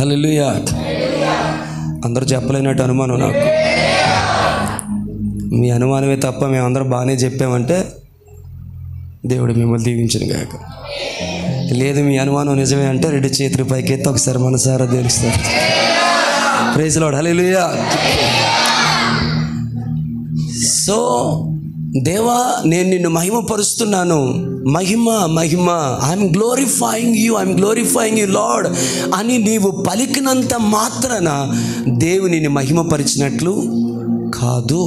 హల్లెలూయా. అందరూ చెప్పలేనట్టు అనుమానం నాకు. మీ అనుమానమే తప్ప మేమందరం బాగానే చెప్పామంటే దేవుడు మిమ్మల్ని దీవించును గాక. లేదు మీ అనుమానం నిజమే అంటే 2 చేతులు పైకెత్తి ఒకసారి మనసారా తెలుస్తారు. Praise lord. హల్లెలూయా. సో దేవా, నేను నిన్ను మహిమపరుస్తున్నాను. మహిమ మహిమ, ఐఎమ్ గ్లోరిఫైయింగ్ యూ లార్డ్ అని నీవు పలికినంత మాత్రాన దేవునిని మహిమపరిచినట్లు కాదు.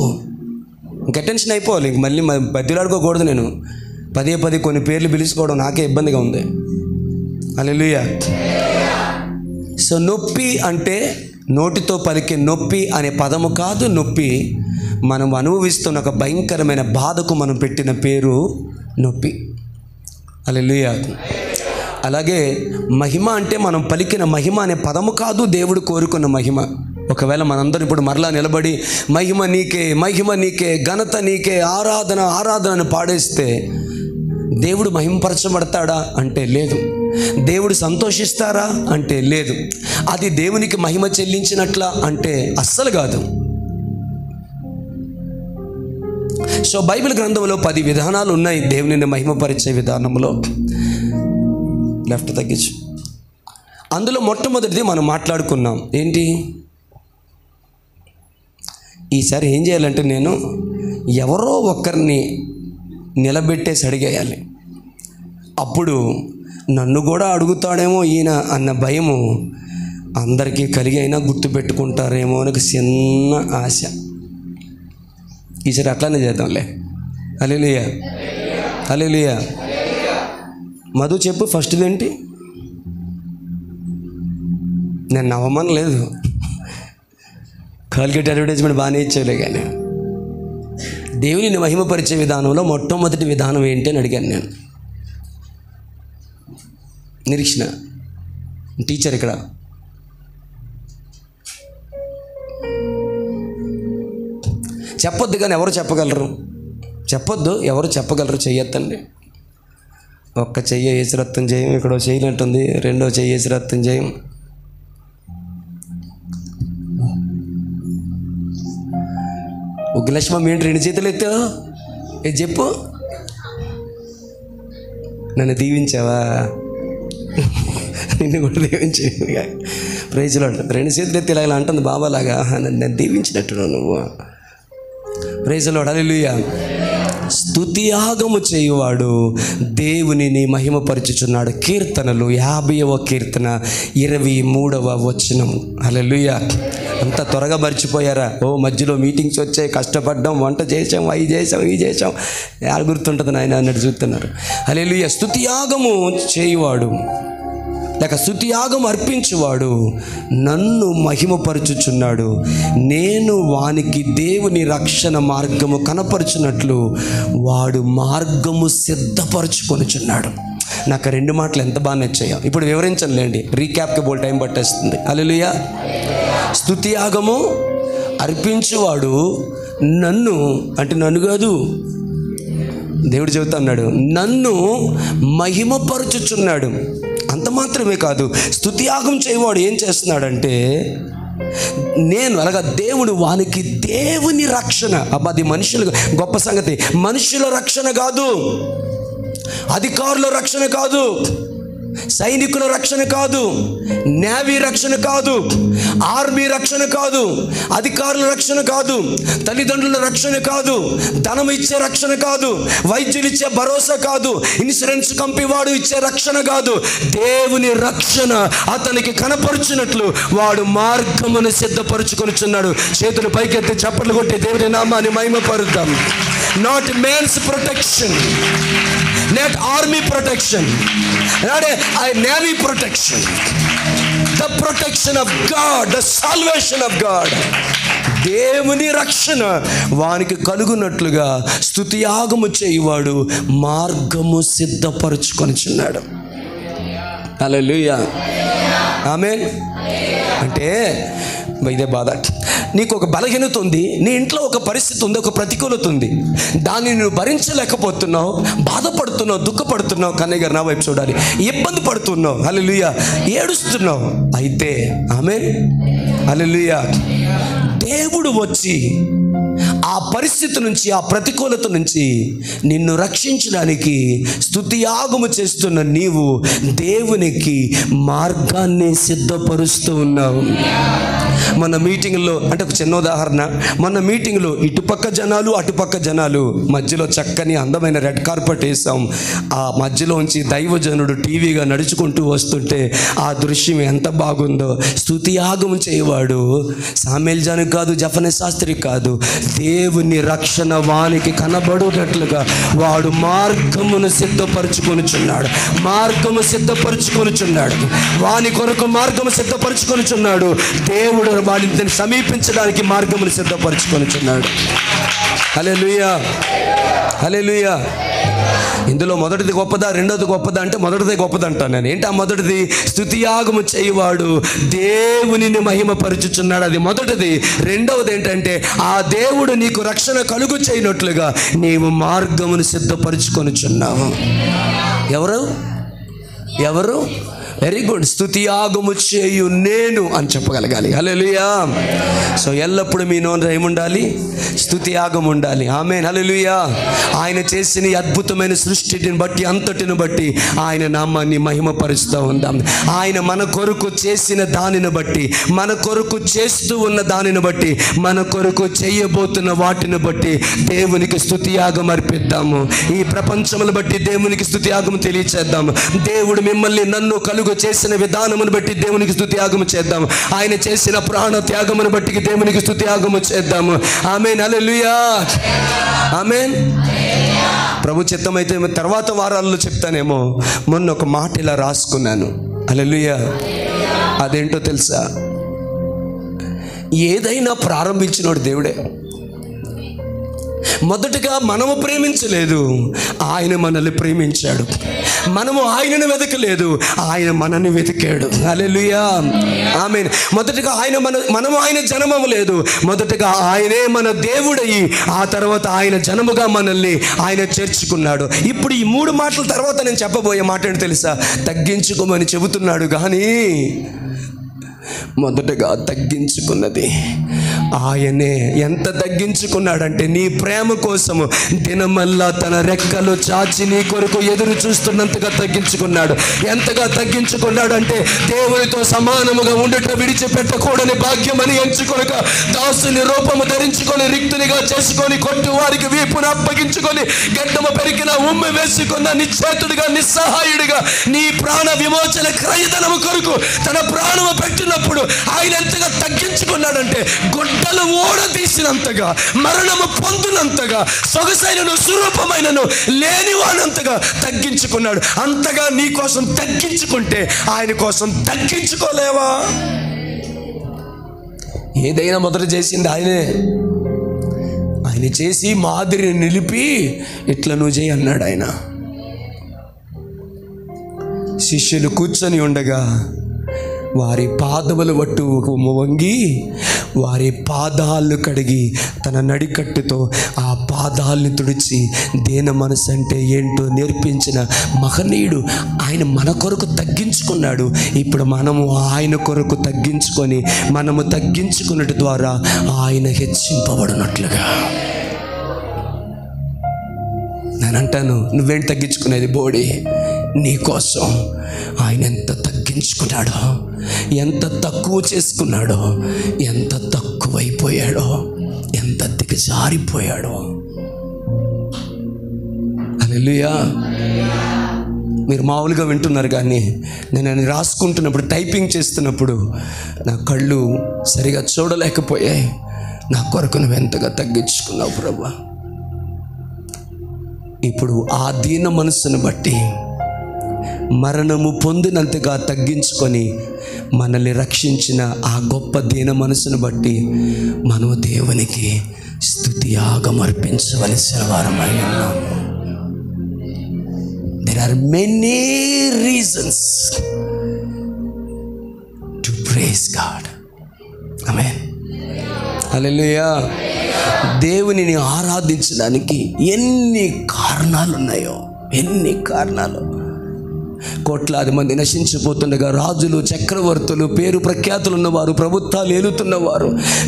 ఇంక అటెన్షన్ అయిపోవాలి. ఇంక మళ్ళీ బతిలాడుకోకూడదు. నేను పదే కొన్ని పేర్లు పిలుచుకోవడం నాకే ఇబ్బందిగా ఉంది. హల్లెలూయా. సో నొప్పి అంటే నోటితో పలికే నొప్పి అనే పదము కాదు. నొప్పి మనం అనుభవిస్తున్న ఒక భయంకరమైన బాధకు మనం పెట్టిన పేరు నొప్పి. హల్లెలూయా. అలాగే మహిమ అంటే మనం పలికిన మహిమ అనే పదము కాదు, దేవుడు కోరుకున్న మహిమ. ఒకవేళ మనందరం ఇప్పుడు మరలా నిలబడి మహిమ నీకే ఘనత నీకే ఆరాధన అని పాడేస్తే దేవుడు మహిమపరచబడతాడా అంటే లేదు. దేవుడు సంతోషిస్తారా అంటే లేదు. అది దేవునికి మహిమ చెల్లించినట్లా అంటే అస్సలు కాదు. సో బైబిల్ గ్రంథంలో 10 విధానాలు ఉన్నాయి దేవునిని మహిమపరిచే విధానంలో. లెఫ్ట్ తగ్గించు. అందులో మొట్టమొదటిది మనం మాట్లాడుకున్నాం. ఏంటి? ఈసారి ఏం చేయాలంటే నేను ఎవరో ఒకరిని నిలబెట్టేసి అడిగేయాలి. అప్పుడు నన్ను కూడా అడుగుతాడేమో ఈయన అన్న భయము అందరికీ కలిగి అయినా గుర్తుపెట్టుకుంటారేమో అని ఒక చిన్న ఆశ. ఈసారి అట్లానే చేద్దాంలే. హల్లెలూయా. హల్లెలూయా. మధు చెప్పు, ఫస్ట్ది ఏంటి? నేను నవ్వమని లేదు, కాల్గేట్ అడ్వర్టైజ్మెంట్ బాగానే ఇచ్చేలే. కానీ దేవునిని మహిమపరిచే విధానంలో మొట్టమొదటి విధానం ఏంటి అని అడిగాను నేను. నిరీక్షణ టీచర్ ఇక్కడ. చెప్పొద్దు కానీ ఎవరు చెప్పగలరు? చెప్పొద్దు, ఎవరు చెప్పగలరు? చెయ్యొద్దండి. ఒక్క చెయ్యి వేసి రక్తం చేయం. ఇక్కడ చేయనట్టుంది. రెండో చెయ్యి వేసి రక్తం చేయం. ఉగ్రలక్ష్మం ఏంటి 2 చేతులు ఎత్తా? ఇది చెప్పు. నన్ను దీవించావా? నిన్ను కూడా దీవించే. Praise lord. 2 చేతులు ఎత్తి ఇలా అంటుంది బాబాలాగా. నన్ను దీవించినట్టు నువ్వు. Praise lord. హల్లెలూయా. స్తుతియాగము చేయువాడు దేవునిని మహిమపరచుచున్నాడు. కీర్తనలు 50వ కీర్తన 23వ వచనం. హల్లెలూయా. అంత త్వరగా మర్చిపోయారా? మధ్యలో మీటింగ్స్ వచ్చాయి, కష్టపడ్డాం, వంట చేసాం, అవి చేసాం. యాడ గుర్తుంటుంది నాయన అన్నట్టు చూస్తున్నారు. హల్లెలూయా. స్తుతియాగము చేయువాడు లేక స్తుతియాగం అర్పించువాడు నన్ను మహిమపరచుచున్నాడు. నేను వానికి దేవుని రక్షణ మార్గము కనపరుచున్నట్లు వాడు మార్గము సిద్ధపరచుకొనుచున్నాడు. నాకు 2 మాటలు ఎంత బాగా నచ్చాయో. ఇప్పుడు వివరించనులేండి, రీక్యాప్కి బోల్ టైం పట్టేస్తుంది. హల్లెలూయా. స్తుతియాగము అర్పించువాడు నన్ను, అంటే నన్ను కాదు, దేవుడు చెబుతా అన్నాడు, నన్ను మహిమపరచుచున్నాడు. అంత మాత్రమే కాదు, స్తుతియాగం చేయవాడు ఏం చేస్తున్నాడంటే నేను అనగా దేవుడు వానికి దేవుని రక్షణ. అది మనుషులు గొప్ప సంగతి. మనుషుల రక్షణ కాదు, అధికారుల రక్షణ కాదు, సైనికుల రక్షణ కాదు, నేవీ రక్షణ కాదు, ఆర్మీ రక్షణ కాదు, అధికారుల రక్షణ కాదు, తల్లిదండ్రుల రక్షణ కాదు, ధనం ఇచ్చే రక్షణ కాదు, వైద్యులు ఇచ్చే భరోసా కాదు, ఇన్సూరెన్స్ కంపెనీ వాడు ఇచ్చే రక్షణ కాదు. దేవుని రక్షణ అతనికి కనపరుచున్నట్లు వాడు మార్గమును సిద్ధపరచుకొనిచున్నాడు. చేతులు పైకెత్తి చప్పట్లు కొట్టి దేవుని నామాన్ని మహిమపరుద్దాం. Not man's protection, not army protection, not a navy protection, the protection of God, the salvation of God. దేవుని రక్షణ వానికి కలుగునట్లుగా స్తుతియాగము చేయువాడు మార్గము సిద్ధపరచుకొనిచున్నాడు. హల్లెలూయా. ఆమేన్. అంటే ఇదే బాధ. నీకు ఒక బలహీనత ఉంది, నీ ఇంట్లో ఒక పరిస్థితి ఉంది, ఒక ప్రతికూలత ఉంది, దాన్ని నువ్వు భరించలేకపోతున్నావు, బాధపడుతున్నావు, దుఃఖపడుతున్నావు. కన్నయ్య గారు నా వైపు చూడాలి. ఇబ్బంది పడుతున్నావు, హల్లెలూయా, ఏడుస్తున్నావు. అయితే ఆమేన్, హల్లెలూయా, దేవుడు వచ్చి ఆ పరిస్థితి నుంచి, ఆ ప్రతికూలత నుంచి నిన్ను రక్షించడానికి స్తుతియాగము చేస్తున్న నీవు దేవునికి మార్గాన్ని సిద్ధపరుస్తూ ఉన్నావు. మన మీటింగ్లో, అంటే ఒక చిన్న ఉదాహరణ, మన మీటింగ్లో ఇటుపక్క జనాలు అటుపక్క జనాలు, మధ్యలో చక్కని అందమైన రెడ్ కార్పెట్ వేసాం. ఆ మధ్యలోంచి దైవజనుడు టీవీగా నడుచుకుంటూ వస్తుంటే ఆ దృశ్యం ఎంత బాగుందో. స్తుతియాగము చేయవాడు సామేల్జాను కాదు, జఫనే శాస్త్రి కాదు, దేవుని రక్షణ వానికి కనబడునట్లుగా వాడు మార్గమును సిద్ధపరచుకొనుచున్నాడు. మార్గము సిద్ధపరచుకొనుచున్నాడు, వాని కొరకు మార్గము సిద్ధపరచుకొనుచున్నాడు. దేవుడు వాడిని సమీపించడానికి మార్గమును సిద్ధపరచుకొనుచున్నాడు. హల్లెలూయా, హల్లెలూయా. ఇందులో మొదటిది గొప్పదా రెండోది గొప్పదా అంటే మొదటిదే గొప్పదంటాను నేను. ఏంటి ఆ మొదటిది? స్తుతియాగము చేయవాడు దేవునిని మహిమపరచుచున్నాడు, అది మొదటిది. రెండవది ఏంటంటే ఆ దేవుడు నీకు రక్షణ కలుగు చేయనట్లుగా నీవు మార్గమును సిద్ధపరచుకొనుచున్నావు. ఎవరు ఎవరు? Very good. స్తుతియాగము చేయు నేను అని చెప్పగలగాలి. హల్లెలూయా. సో ఎల్లప్పుడూ మీ నోరు ఏముండాలి? స్తుతియాగం ఉండాలి. ఆమేన్, హల్లెలూయా. ఆయన చేసిన అద్భుతమైన సృష్టిని బట్టి, అంతటిని బట్టి ఆయన నామాన్ని మహిమపరుస్తూ ఉందాం. ఆయన మన కొరకు చేసిన దానిని బట్టి, మన కొరకు చేస్తూ ఉన్న దానిని బట్టి, మన కొరకు చేయబోతున్న వాటిని బట్టి దేవునికి స్తుతియాగం అర్పిద్దాము. ఈ ప్రపంచమును బట్టి దేవునికి స్తుతియాగం తెలియచేద్దాము. దేవుడు మిమ్మల్ని నన్ను కలుగు చేసిన విధానమును బట్టి దేవునికి స్తుతియాగము చేద్దాము. ఆయన చేసిన ప్రాణ త్యాగమును బట్టి దేవునికి స్తుతియాగము చేద్దాము. ఆమేన్, హల్లెలూయా, ఆమేన్. ప్రభు చిత్తమైతే తర్వాత వారాల్లో చెప్తానేమో. మొన్న ఒక మాట ఇలా రాసుకున్నాను. హల్లెలూయా. అదేంటో తెలుసా? ఏదైనా ప్రారంభించినోడు దేవుడే. మొదటగా మనము ప్రేమించలేదు, ఆయన మనల్ని ప్రేమించాడు. మనము ఆయనను వెతకలేదు, ఆయన మనల్ని వెతికాడు. హల్లెలూయా, ఆమేన్. మొదటగా మనము ఆయన జనమము లేదు, మొదటగా ఆయనే మన దేవుడయ్యి ఆ తర్వాత ఆయన జనముగా మనల్ని ఆయన చేర్చుకున్నాడు. ఇప్పుడు ఈ 3 మాటల తర్వాత నేను చెప్పబోయే మాట ఏంటి తెలుసా? తగ్గించుకోమని చెబుతున్నాడు, కానీ మొదటగా తగ్గించుకున్నది ఆయనే. ఎంత తగ్గించుకున్నాడంటే నీ ప్రేమ కోసము దినమల్లా తన రెక్కలు చాచి నీ కొరకు ఎదురు చూస్తున్నంతగా తగ్గించుకున్నాడు. ఎంతగా తగ్గించుకున్నాడంటే దేవునితో సమానముగా ఉండుట విడిచిపెట్టకూడని భాగ్యమని ఎంచుకొనక దాసుని రూపము ధరించుకొని రిక్తునిగా చేసుకొని కొట్టు వారికి వీపును అప్పగించుకొని గడ్డము పెరిగిన ఉమ్మి వేసుకున్న నిశ్చేతుడిగా నిస్సహాయుడిగా నీ ప్రాణ విమోచన క్రయధనము కొరకు తన ప్రాణము పెట్టినప్పుడు ఆయన ఎంతగా తగ్గించుకున్నాడంటే గొడ్డలు ఓడదీసినంతగా, మరణము పొందునంతగా, సొగసైనను స్వరూపమైనను లేనివానంతగా తగ్గించుకున్నాడు. అంతగా నీ కోసం తగ్గించుకుంటే ఆయన కోసం తగ్గించుకోలేవా? ఏదైనా మొదట చేసింది ఆయనే. ఆయన చేసి మాదిరిని నిలిపి ఇట్లా నువ్వు చేయి అన్నాడు ఆయన. శిష్యులు కూర్చొని ఉండగా వారి పాదముల వట్టు వంగి వారి పాదాలు కడిగి తన నడికట్టుతో ఆ పాదాలను తుడిచి దేన మనసు అంటే ఏంటో నేర్పించిన మహనీయుడు ఆయన. మన కొరకు తగ్గించుకున్నాడు. ఇప్పుడు మనము ఆయన కొరకు తగ్గించుకొని మనము తగ్గించుకున్నట్టు ద్వారా ఆయన హెచ్చింపబడినట్లుగా. నేను అంటాను, నువ్వేంటి తగ్గించుకునేది? బోడి నీ కోసం ఆయన ఎంత తగ్గించుకున్నాడో, ఎంత తక్కువ చేసుకున్నాడో, ఎంత తక్కువైపోయాడో, ఎంత దిగజారిపోయాడో. హల్లెలూయా. మీరు మామూలుగా వింటున్నారు, కానీ నేను అని రాసుకుంటున్నప్పుడు, టైపింగ్ చేస్తున్నప్పుడు నా కళ్ళు సరిగా చూడలేకపోయాయి. నా కొరకు నువ్వు ఎంతగా తగ్గించుకున్నావు ప్రభువా. ఇప్పుడు ఆ దీన మనసును బట్టి, మరణము పొందినంతగా తగ్గించుకొని మనల్ని రక్షించిన ఆ గొప్ప దీన మనసును బట్టి మనము దేవునికి స్తుతియాగం అర్పించవలసిన వారమై ఉన్నాం. There are many reasons to praise God. Amen. హల్లెలూయా. దేవునిని ఆరాధించడానికి ఎన్ని కారణాలు ఉన్నాయో, ఎన్ని కారణాలు. కోట్లాది మంది నశించిపోతుండగా రాజులు, చక్రవర్తులు, పేరు ప్రఖ్యాతులు ఉన్నవారు, ప్రభుత్వాలు ఏలుతున్నవారు,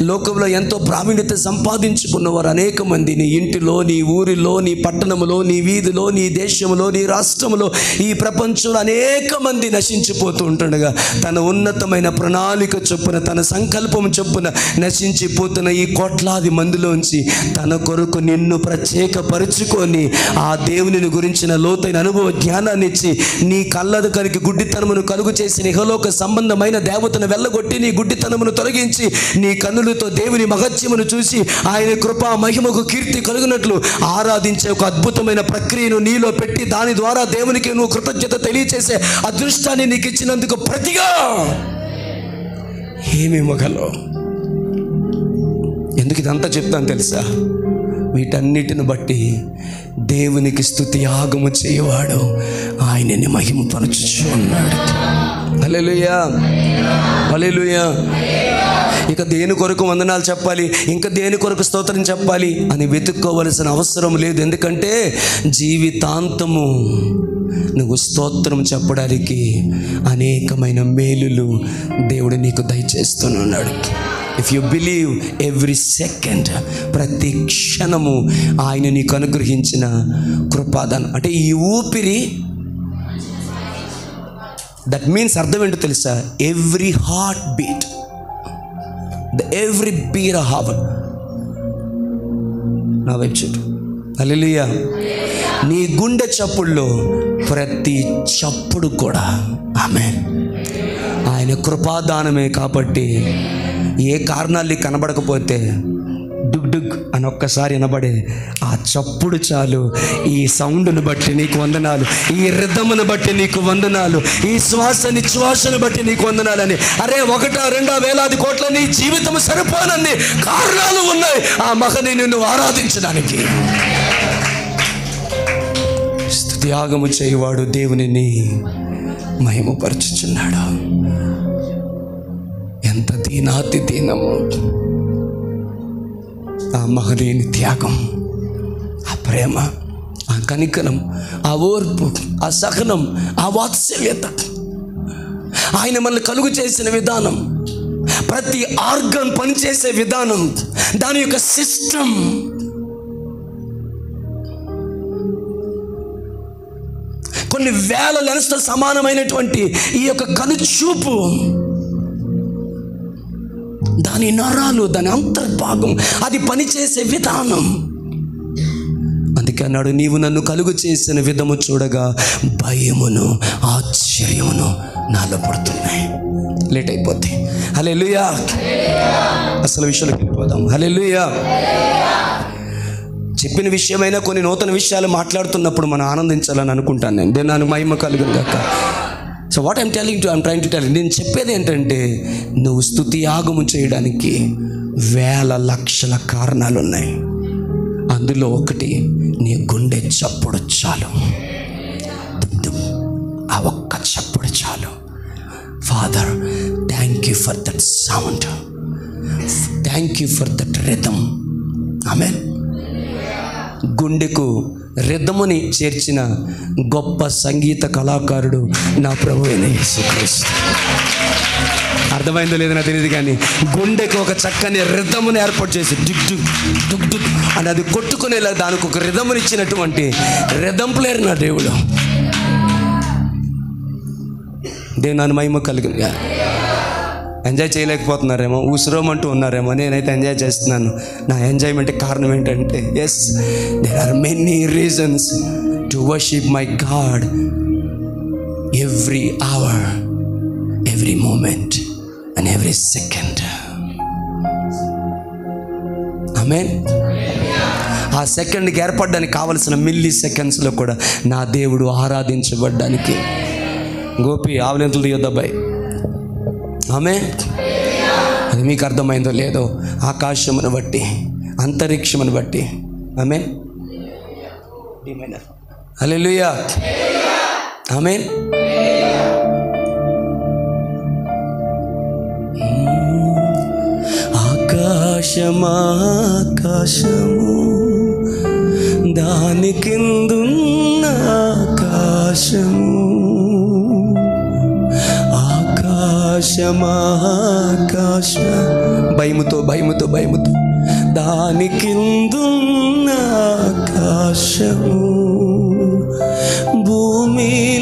లోకంలో ఎంతో ప్రావీణ్యత సంపాదించుకున్నవారు అనేక మంది నీ ఇంటిలో, నీ ఊరిలో, నీ పట్టణంలో, నీ వీధిలో, నీ దేశంలో, నీ రాష్ట్రంలో, ఈ ప్రపంచంలో అనేక మంది నశించిపోతూ ఉంటుండగా తన ఉన్నతమైన ప్రణాళిక చొప్పున, తన సంకల్పం చొప్పున నశించిపోతున్న ఈ కోట్లాది మందిలోంచి తన కొరకు నిన్ను ప్రత్యేకపరుచుకొని ఆ దేవుని గురించిన లోతైన అనుభవ జ్ఞానాన్ని ఇచ్చి నీ కళ్ళదు కలిగి గుడ్డితనమును కలుగు చేసి ఇహలోక సంబంధమైన దేవతను వెళ్ళగొట్టి నీ గుడ్డితనమును తొలగించి నీ కన్నులతో దేవుని మహత్యమును చూసి ఆయన కృపా మహిమకు కీర్తి కలుగునట్లు ఆరాధించే ఒక అద్భుతమైన ప్రక్రియను నీలో పెట్టి దాని ద్వారా దేవునికి నువ్వు కృతజ్ఞత తెలియచేసే అదృష్టాన్ని నీకు ఇచ్చినందుకు ప్రతిగా ఏమి ఇవ్వగలవు? ఎందుకు ఇదంతా చెప్తాను తెలుసా? వీటన్నిటిని బట్టి దేవునికి స్తుతి యాగము చేయవాడు ఆయనని మహిమపరచుచు ఉన్నాడు. హల్లెలూయా, హల్లెలూయా. ఇక దేని కొరకు వందనాలు చెప్పాలి, ఇంకా దేని కొరకు స్తోత్రం చెప్పాలి అని వెతుక్కోవలసిన అవసరం లేదు. ఎందుకంటే జీవితాంతము నువ్వు స్తోత్రం చెప్పడానికి అనేకమైన మేలులు దేవుడు నీకు దయచేస్తున్నాడు. If you believe every second, ప్రతి క్షణము ఆయన నీకు అనుగ్రహించిన కృపాదానం. అంటే ఈ ఊపిరి, దట్ మీన్స్ అర్థం ఏంటో తెలుసా? Every heart beat, every beat of heart. నా వైపు చూడు. హల్లెలూయా. నీ గుండె చప్పుడులో ప్రతి చప్పుడు కూడా ఆమేన్ ఆయన కృపాదానమే. కాబట్టి ఏ కారణాలు కనబడకపోతే డుగ్ డుగ్ అని ఒక్కసారి వినబడే ఆ చప్పుడు చాలు. ఈ సౌండ్ను బట్టి నీకు వందనాలు, ఈ రిథమును బట్టి నీకు వందనాలు, ఈ శ్వాస నిశ్వాసను బట్టి నీకు వందనాలని. అరే, 1-2 వేలాది కోట్ల నీ జీవితం సరిపోనన్ని కారణాలు ఉన్నాయి ఆ మహనీయుని ఆరాధించడానికి. స్తుతియాగము చేయవాడు దేవునిని మహిమపరచుచున్నాడు. ఎంత దీనాతి దీనము ఆ మహనీయుని త్యాగం, ఆ ప్రేమ, ఆ కనికరం, ఆ ఓర్పు, ఆ సహనం, ఆ వాత్సల్యత, ఆయన మనల్ని కలుగు చేసిన విధానం, ప్రతి ఆర్గన్ పనిచేసే విధానం, దాని యొక్క సిస్టమ్, కొన్ని వేల లెన్స్తో సమానమైనటువంటి ఈ యొక్క కనుచూపు, దాని నరాలు, దాని అంతర్భాగం, అది పనిచేసే విధానం. అందుకే అన్నాడు, నీవు నన్ను కలుగు చేసిన విధము చూడగా భయమును ఆశ్చర్యమును నాలో పడుతున్నాయి. లేట్ అయిపోద్ది. హల్లెలూయా. అసలు విషయాలకు వెళ్ళిపోదాం. హల్లెలూయా. చెప్పిన విషయమైనా కొన్ని నూతన విషయాలు మాట్లాడుతున్నప్పుడు మనం ఆనందించాలని అనుకుంటాను. నేను దేని మహిమ కలుగును గాక. So what I'm trying to tell, నేను చెప్పేది ఏంటంటే, నువ్వు స్తుతి యాగము చేయడానికి వేల లక్షల కారణాలు ఉన్నాయి. అందులో ఒకటి నీ గుండె చప్పుడు చాలు. ఆ ఒక్క చప్పుడు చాలు. Father, thank you for that sound, thank you for that rhythm. ఆమేన్. గుండెకు రిథముని చేర్చిన గొప్ప సంగీత కళాకారుడు నా ప్రభువైన యేసుక్రీస్తు. అర్థమైందో లేదో నాకు తెలియదు, కానీ గుండెకు ఒక చక్కని రిథముని ఏర్పాటు చేసి డుగ్ డుగ్ డుగ్ డుగ్ అని అది కొట్టుకునేలా దానికి ఒక రిథముని ఇచ్చినటువంటి రిథమ్ ప్లేయర్ నా దేవుడు. దేవుని మహిమ కలిగిన. ఎంజాయ్ చేయలేకపోతున్నారేమో, ఉసిరోమంటూ ఉన్నారేమో, నేనైతే ఎంజాయ్ చేస్తున్నాను. నా ఎంజాయ్మెంట్ కారణం ఏంటంటే, yes, there are many reasons to worship my God every hour, every moment and every second. ఆమేన్. ఆ సెకండ్కి ఏర్పడడానికి కావలసిన మిల్లీ సెకండ్స్లో కూడా నా దేవుడు ఆరాధించబడ్డానికి. గోపి ఆవలింతలు తీయొద్దబ్బాయి. ఆమేన్. అది మీకు అర్థమైందో లేదో, ఆకాశమును బట్టి, అంతరిక్షమును బట్టి. ఆమేన్. హల్లెలూయా. ఆమేన్. ఆకాశ ఆకాశము దాని కిందున్న ఆకాశము ఆకాశ భయముతో దాని కిందున్న ఆకాశము భూమిలోనున్నవన్నీ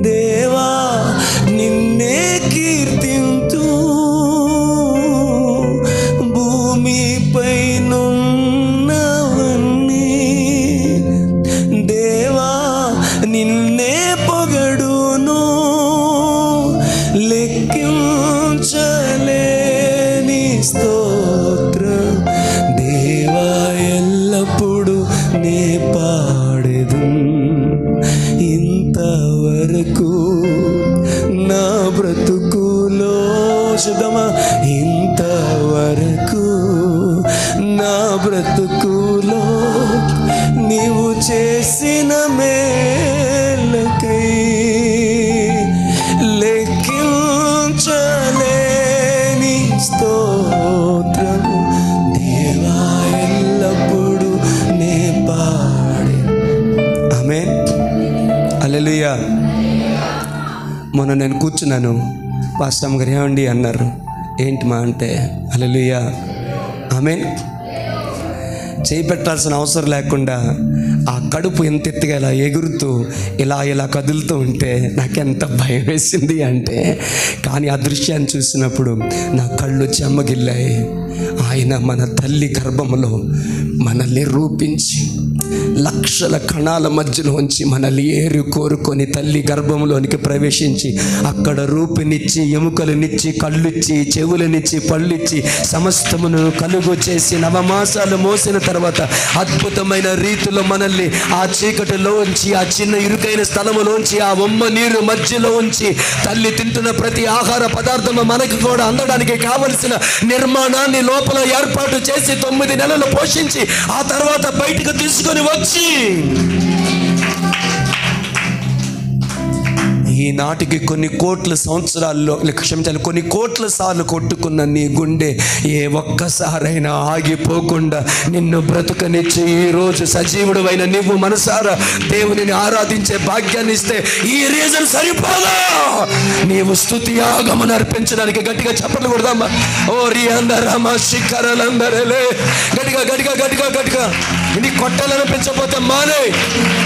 దేవా నిన్నే కీర్తింతు భూమిపైనున్నవన్నీ దేవా నిన్నే పొగడును లెక్కించలేని స్తోత్రం దేవా ఎల్లప్పుడు నే పాడెదు ఇంతవరకు నా బ్రతుకులో శుద్ధమా ఇంతవరకు నా బ్రతుకులో నీవు చేసిన మేలకై లెక్కించలేని స్తోత్రము దేవా ఎల్లప్పుడు నే పాడే. ఆమేన్. హల్లెలూయా. మొన్న నేను కూర్చున్నాను, పాస్టర్ గారు ఏమండి అన్నారు. ఏంటి మా అంటే హల్లెలూయా. ఆమేన్. చేయి పెట్టాల్సిన అవసరం లేకుండా ఆ కడుపు ఎంత ఎత్తుగా ఇలా ఎగురుతూ ఇలా కదులుతూ ఉంటే నాకెంత భయం వేసింది అంటే, కానీ ఆ దృశ్యాన్ని చూసినప్పుడు నా కళ్ళు చెమ్మగిల్లాయి. ఆయన మన తల్లి గర్భములో మనల్ని రూపించి లక్షల కణాల మధ్యలోంచి మనల్ని కోరుకొని తల్లి గర్భంలోనికి ప్రవేశించి అక్కడ రూపునిచ్చి ఎముకలనిచ్చి కళ్ళుచ్చి చెవులనిచ్చి పళ్ళిచ్చి సమస్తమును కలుగు చేసి నవమాసాలు మోసిన తర్వాత అద్భుతమైన రీతిలో మనల్ని ఆ చీకటిలోంచి ఆ చిన్న ఇరుకైన స్థలములోంచి ఆ ఒమ్మ నీరు మధ్యలో ఉంచి తల్లి తింటున్న ప్రతి ఆహార పదార్థము మనకు కూడా అందడానికి కావలసిన నిర్మాణాన్ని లోపల ఏర్పాటు చేసి 9 నెలలు పోషించి ఆ తర్వాత బయటకు తీసుకొని వచ్చి ఈనాటికి కొన్ని కోట్ల సంవత్సరాల్లో క్షమించాలి కొన్ని కోట్ల సార్లు కొట్టుకున్న నీ గుండె ఏ ఒక్కసారైనా ఆగిపోకుండా నిన్ను బ్రతుకనిచ్చి ఈరోజు సజీవుడు అయిన నువ్వు మనసారా దేవునిని ఆరాధించే భాగ్యాన్ని ఇస్తే ఈ రీజన్ సరిపోదా? నీవు స్తుతి యాగమును అర్పించడానికి గట్టిగా చప్పట్లు కొడదామా? ఓ రియందరమా శిఖరలందరలే గట్టిగా నీ కొట్టాలనిపించకపోతే మానే,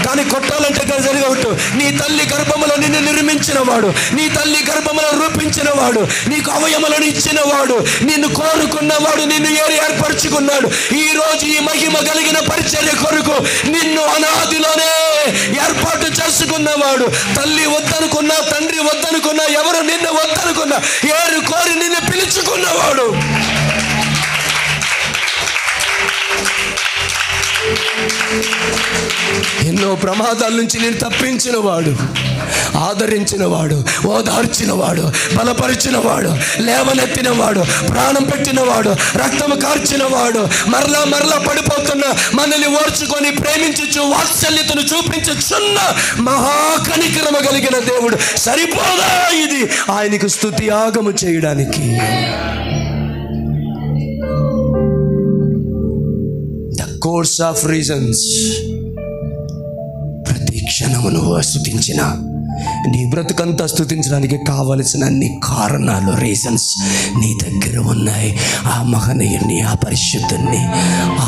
కానీ కొట్టాలంటే సరిగా ఉంటు. నీ తల్లి గర్భములో నిన్ను నిర్మించిన వాడు, నీ తల్లి గర్భములో రూపించిన వాడు, నీకు అవయములను ఇచ్చిన వాడు, నిన్ను కోరుకున్నవాడు, నిన్ను ఏర్పరచుకున్నాడు. ఈ రోజు ఈ మహిమ కలిగిన పరిచర్య కొరకు నిన్ను అనాదిలోనే ఏర్పాటు చేసుకున్నవాడు. తల్లి వద్దనుకున్నా, తండ్రి వద్దనుకున్నా, ఎవరు నిన్ను వద్దనుకున్నా, కోరి నిన్ను పిలుచుకున్నవాడు. ఎన్నో ప్రమాదాల నుంచి నేను తప్పించిన వాడు, ఆదరించిన వాడు, ఓదార్చిన వాడు, బలపరిచిన వాడు, లేవనెత్తిన వాడు, ప్రాణం పెట్టిన వాడు, రక్తము కార్చిన వాడు, మరలా పడిపోతున్న మనల్ని ఓర్చుకొని ప్రేమించు వాత్సల్యతను చూపించుచున్న మహాకనికరమ కలిగిన దేవుడు. సరిపోదా ఇది ఆయనకు స్తుతి యాగము చేయడానికి? Course of reasons. ప్రతి క్షణమును స్తుతించిన నీ బ్రతుకంతా స్తుతించడానికి కావలసిన అన్ని కారణాలు, రీజన్స్ నీ దగ్గర ఉన్నాయి. ఆ మహనీయుని, ఆ పరిశుద్ధుని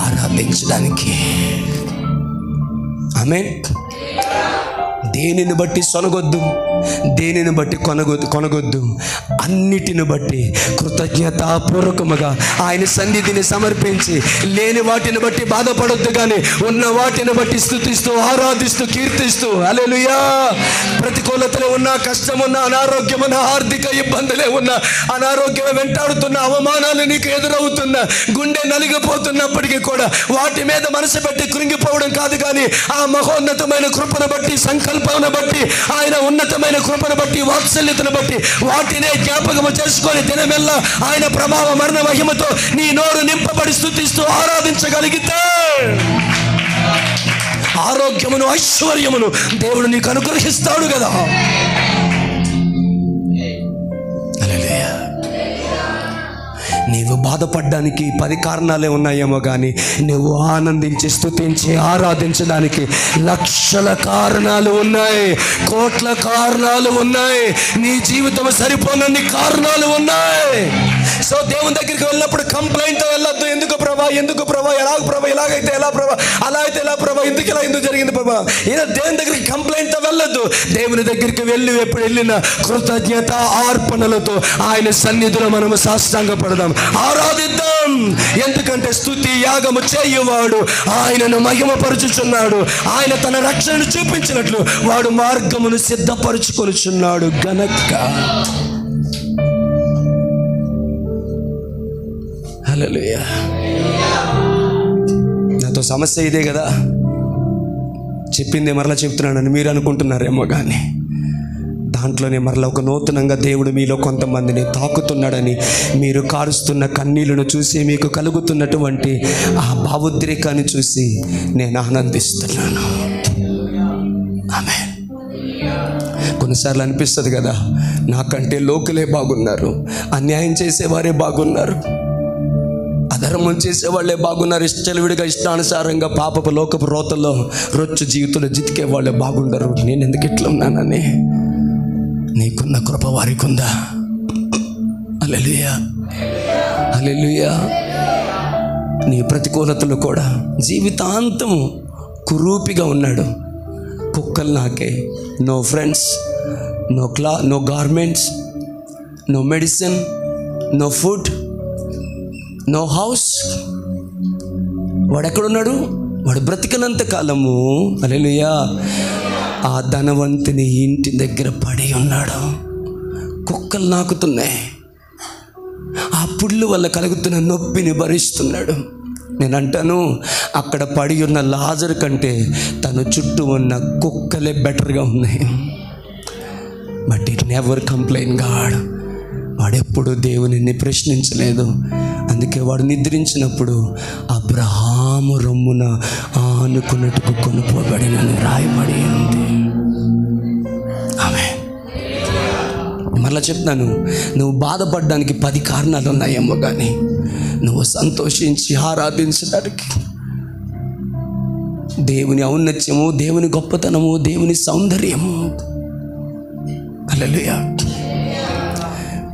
ఆరాధించడానికి. ఆమేన్. దేనిని బట్టి సొనగొద్దు, దేనిని బట్టి కొనగొద్దు. అన్నిటిని బట్టి కృతజ్ఞతాపూర్వకముగా ఆయన సన్నిధిని సమర్పించి, లేని వాటిని బట్టి బాధపడొద్దు, కానీ ఉన్న వాటిని బట్టి స్తుతిస్తూ, ఆరాధిస్తూ, కీర్తిస్తూ. హల్లెలూయా. ప్రతికూలతలు ఉన్నా, కష్టమున్నా, అనారోగ్యమున్నా, ఆర్థిక ఇబ్బందులే ఉన్నా, అనారోగ్యం వెంటాడుతున్న, అవమానాలు నీకు ఎదురవుతున్నా, గుండె నలిగిపోతున్నప్పటికీ కూడా వాటి మీద మనసు పెట్టి కృంగిపోవడం కాదు, కానీ ఆ మహోన్నతమైన కృపను బట్టి, సంకల్పమును బట్టి, ఆయన ఉన్నతమైన కృపను బట్టి, వాత్సల్యతను బట్టి వాటినే జ్ఞాపకము చేసుకొని దినమెల్లా ఆయన ప్రభావ మరణ మహిమతో నీ నోరు నింపబడి స్తుతిస్తూ ఆరాధించగలిగితే ఆరోగ్యమును, ఐశ్వర్యమును దేవుడు నీకు అనుగ్రహిస్తాడు కదా. హల్లెలూయా. నీవు బాధపడడానికి 10 కారణాలే ఉన్నాయేమో కానీ నువ్వు ఆనందించి స్తుతించి ఆరాధించడానికి లక్షల కారణాలు ఉన్నాయి, కోట్ల కారణాలు ఉన్నాయి, నీ జీవితం సరిపోనన్ని కారణాలు ఉన్నాయి. సో దేవుని దగ్గరికి వెళ్ళినప్పుడు కంప్లైంట్తో వెళ్ళొద్దు. ఎందుకు ప్రభా, ఎలాగ ప్రభా, ఇలాగైతే ఎలా ప్రభా, అలా అయితే ఎలా ప్రభా, ఎందుకు జరిగింది ప్రభా. ఈయన దేవుని దగ్గరికి కంప్లైంట్తో వెళ్ళొద్దు. దేవుని దగ్గరికి ఎప్పుడు వెళ్ళినా కృతజ్ఞత అర్పణలతో ఆయన సన్నిధిలో మనము సాష్టాంగ పడదాం, ఆరాధిద్దాం. ఎందుకంటే స్తుతి యాగము చేయువాడు ఆయనను మహిమపరచుచున్నాడు. ఆయన తన రక్షణను చూపించినట్లు వాడు మార్గమును సిద్ధపరచుకొనుచున్నాడు గనక. హల్లెలూయా. నాతో సమస్య ఇదే కదా, చెప్పిందే మరలా చెప్తున్నానని మీరు అనుకుంటున్నారేమో కానీ దాంట్లోనే మరలా ఒక నూతనంగా దేవుడు మీలో కొంతమందిని తాకుతున్నాడని, మీరు కారుస్తున్న కన్నీళ్లను చూసి మీకు కలుగుతున్నటువంటి ఆ భావోద్రేకాన్ని చూసి నేను ఆనందిస్తున్నాను. ఆమేన్. కొన్నిసార్లు అనిపిస్తుంది కదా, నాకంటే లోకులే బాగున్నారు, అన్యాయం చేసేవారే బాగున్నారు, అధర్మం చేసేవాళ్ళే బాగున్నారు, ఇష్టవిడిగా ఇష్టానుసారంగా పాపపు లోకపు రోతల్లో రొచ్చు జీవితంలో జితికే వాళ్ళే బాగుండరు, నేను ఎందుకు ఇట్లా ఉన్నానని. నీకున్న కృప వారికి ఉందా? హల్లెలూయా, హల్లెలూయా. నీ ప్రతికూలతలు కూడా జీవితాంతం కురూపిగా ఉన్నాడు. కుక్కలు నాకే, no friends, no garments, no medicine, no food, no house. వాడు ఎక్కడున్నాడు? వాడు బ్రతికినంత కాలము హల్లెలూయా ఆ ధనవంతుని ఇంటి దగ్గర పడి ఉన్నాడు. కుక్కలు నాకుతున్నాయి, ఆ పుళ్ళు వల్ల కలుగుతున్న నొప్పిని భరిస్తున్నాడు. నేను అంటాను, అక్కడ పడి ఉన్న లాజరు కంటే తన చుట్టూ ఉన్న కుక్కలే బెటర్గా ఉన్నాయి. But it never complain God. వాడెప్పుడు దేవునిని ప్రశ్నించలేదు. అందుకే వాడు నిద్రించినప్పుడు అబ్రహాము రొమ్మున ఆనుకున్నట్టుకు కొనుక్కోబడినని రాయబడి ఉంది. ఆమేన్. మరలా చెప్తాను, నువ్వు బాధపడడానికి 10 కారణాలు ఉన్నాయేమో కానీ నువ్వు సంతోషించి ఆరాధించడానికి దేవుని ఔన్నత్యము, దేవుని గొప్పతనము, దేవుని సౌందర్యము. హల్లెలూయా.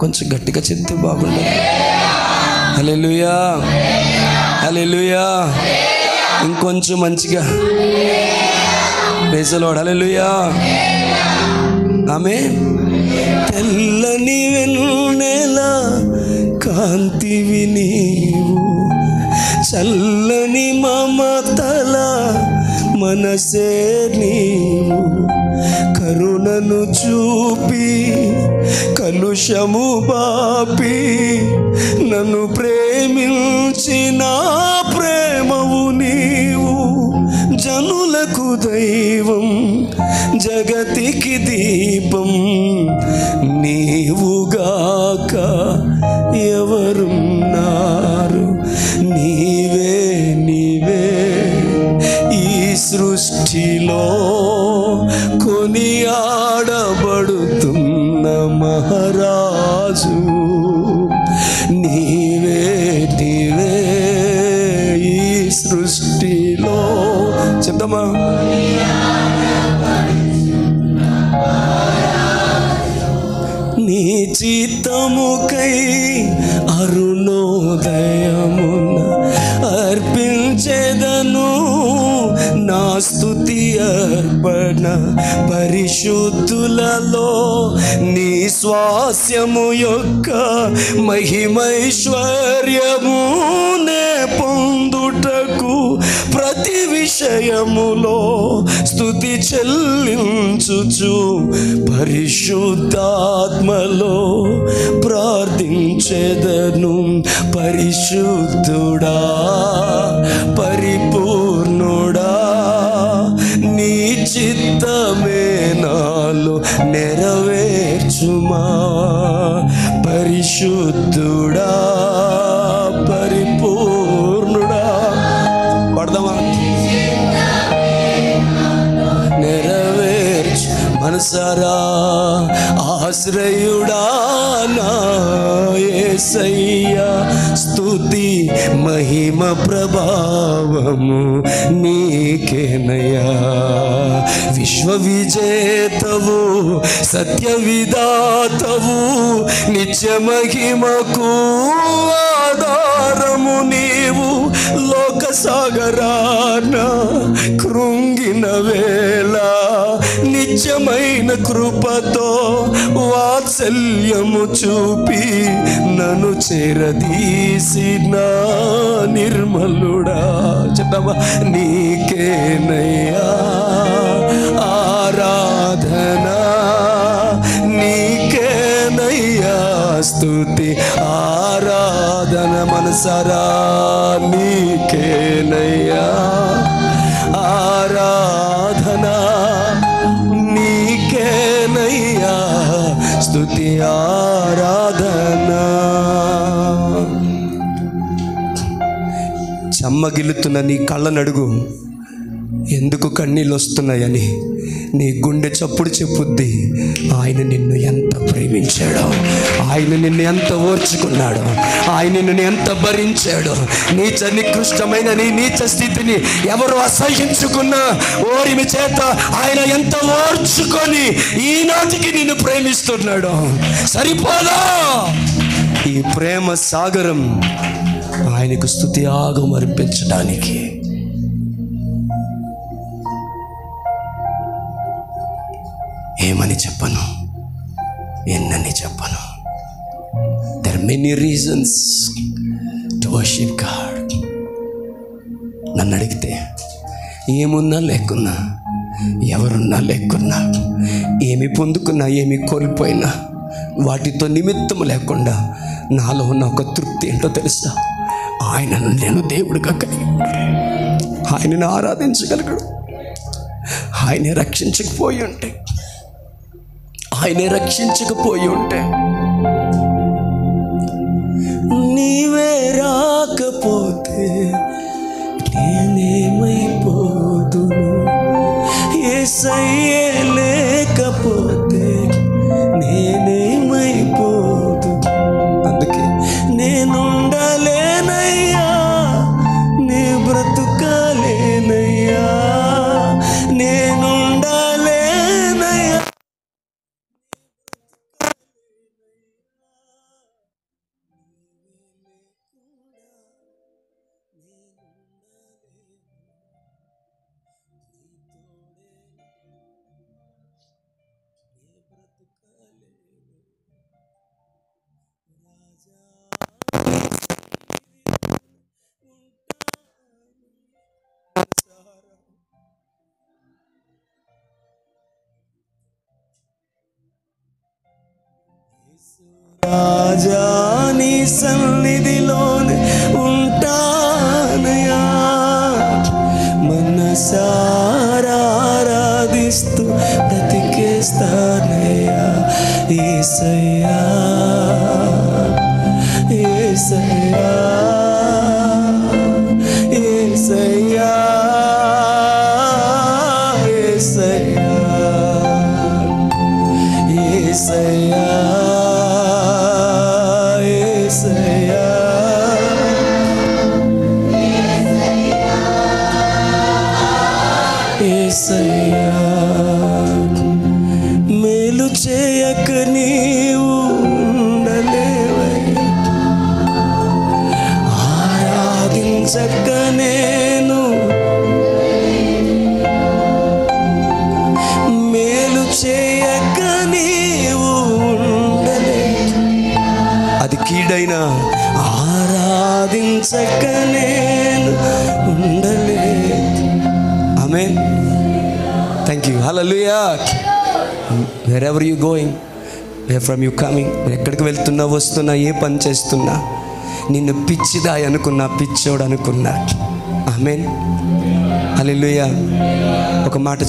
కొంచెం గట్టిగా చెప్తే బాగుండదు. హల్లెలూయా, హల్లెలూయా. ఇంకొంచెం మంచిగా ప్రైజ్ ది లార్డ్. హల్లెలూయా. ఆమేన్. తెల్లని వెన్నెల కాంతివి నీవు, చల్లని మమతల మనసే నీవు, కరుణను చూపి కలుషము బాపి నన్ను ప్రేమించిన ప్రేమవు నీవు, జనులకు దైవం జగతికి దీపం నీవుగాక ఎవరున్నారు. నీవే నీవే ఈ సృష్టిలో కొనియాడబడుతున్న మహారాజు. నీవే నీవే ఈ సృష్టిలో, చెప్తామా, నీ చిత్తముకై అరుణోదయమున అర్పించెదను నా స్తుతి అర్పణ. పరిశుద్ధులలో నీ స్వాస్యము యొక్క మహిమైశ్వర్యము నే పొందుటకు ప్రతి విషయములో స్తుతి చెల్లించుచు పరిశుద్ధాత్మలో ప్రార్థించెదను. పరిశుద్ధుడా పరిపూర్ణుడా నీ చిత్తమే నాలో నెరవేర్చుమా. పరిశుద్ధుడా పరిపూర్ణుడా, పడదామా, నెరవేర్చు మనసారా ఆశ్రయుడా నా యేసయ్యా, స్తుతి మహిమ ప్రభావము నీకేనయ్యా. విశ్వ విజేతవు, సత్య విధాతవు, నిత్య మహిమకు ఆధారము నీవు. లోక సాగరాన కృంగిన వేళ నిత్యమైన కృపతో వాత్సల్యము చూపి నన్ను చేరదీసిన నిర్మలుడా, చెప్పవా, నీకేనయ్యా ఆరాధనా, నీకేనయ్యా స్తుతి ఆరాధన. మనసారా నీకేనయ్యా ఆరాధనా, నీకేనయ్యా స్తుతి ఆరాధనా. చెమ్మగిలుతున్న నీ కళ్ళనడుగు, ఎందుకు కన్నీళ్ళు వస్తున్నాయని. నీ గుండె చప్పుడు చెప్పుద్ది ఆయన నిన్ను ఎంత ప్రేమించాడో, ఆయన నిన్ను ఎంత ఓర్చుకున్నాడో, ఆయన నిన్ను ఎంత భరించాడో. నికృష్టమైన నీ నీచ స్థితిని ఎవరు అసహించుకున్నా ఓరిమి చేత ఆయన ఎంత ఓర్చుకొని ఈనాటికి నిన్ను ప్రేమిస్తున్నాడో. సరిపోదా ఈ ప్రేమ సాగరం ఆయనకు స్తుతి యాగం అర్పించడానికి? ఏమని చెప్పను, ఎన్నని చెప్పను. There are many reasons to worship God. నన్ను అడిగితే ఏమున్నా లేకున్నా, ఎవరున్నా లేకున్నా, ఏమి పొందుకున్నా ఏమి కోల్పోయినా, వాటితో నిమిత్తం లేకుండా నాలో ఉన్న ఒక తృప్తి ఏంటో తెలుసా? ఆయనను నేను దేవుడిగా కలిగి, ఆయనను ఆరాధించగలగడు. ఆయనే రక్షించకపోయి ఉంటే, ఆయనే రక్షించకపోయి ఉంటే, నీవే రాకపోతే నేనేమైపోదును, యేసయ్యే లేకపోతే నేనేమైపోదు. అందుకే నేనుండలేనయ్యా, నే బ్రతుకలేనయ్యా, నేనుండలేనయ్యా. రాజా నీ సన్నిధిలోనే ఉంటానయ్యా, మనసారా ఆరాధిస్తూ బ్రతికేస్తానయ్యా. యేసయ్యా యేసయ్యా యేసయ్యా యేసయ్యా యేసయ్యా మేలు చేయక నీవు ఉండలేవయ్యా, ఆరాధించక నేను, మేలు చేయక నీవు ఉండలేవు. అది కీడైనా ఆరాధించక నేను ఉండలేదు. ఆమేన్. Thank you. హల్లెలూయా. wherever you going, where from you coming, ఎక్కడికి వెళ్తున్నా వస్తున్నా, ఏ పని చేస్తున్నా, నిన్ను పిచ్చిదాయి అనుకున్నా, పిచ్చోడు అనుకున్నా, ఆమేన్. హల్లెలూయా. ఒక మాట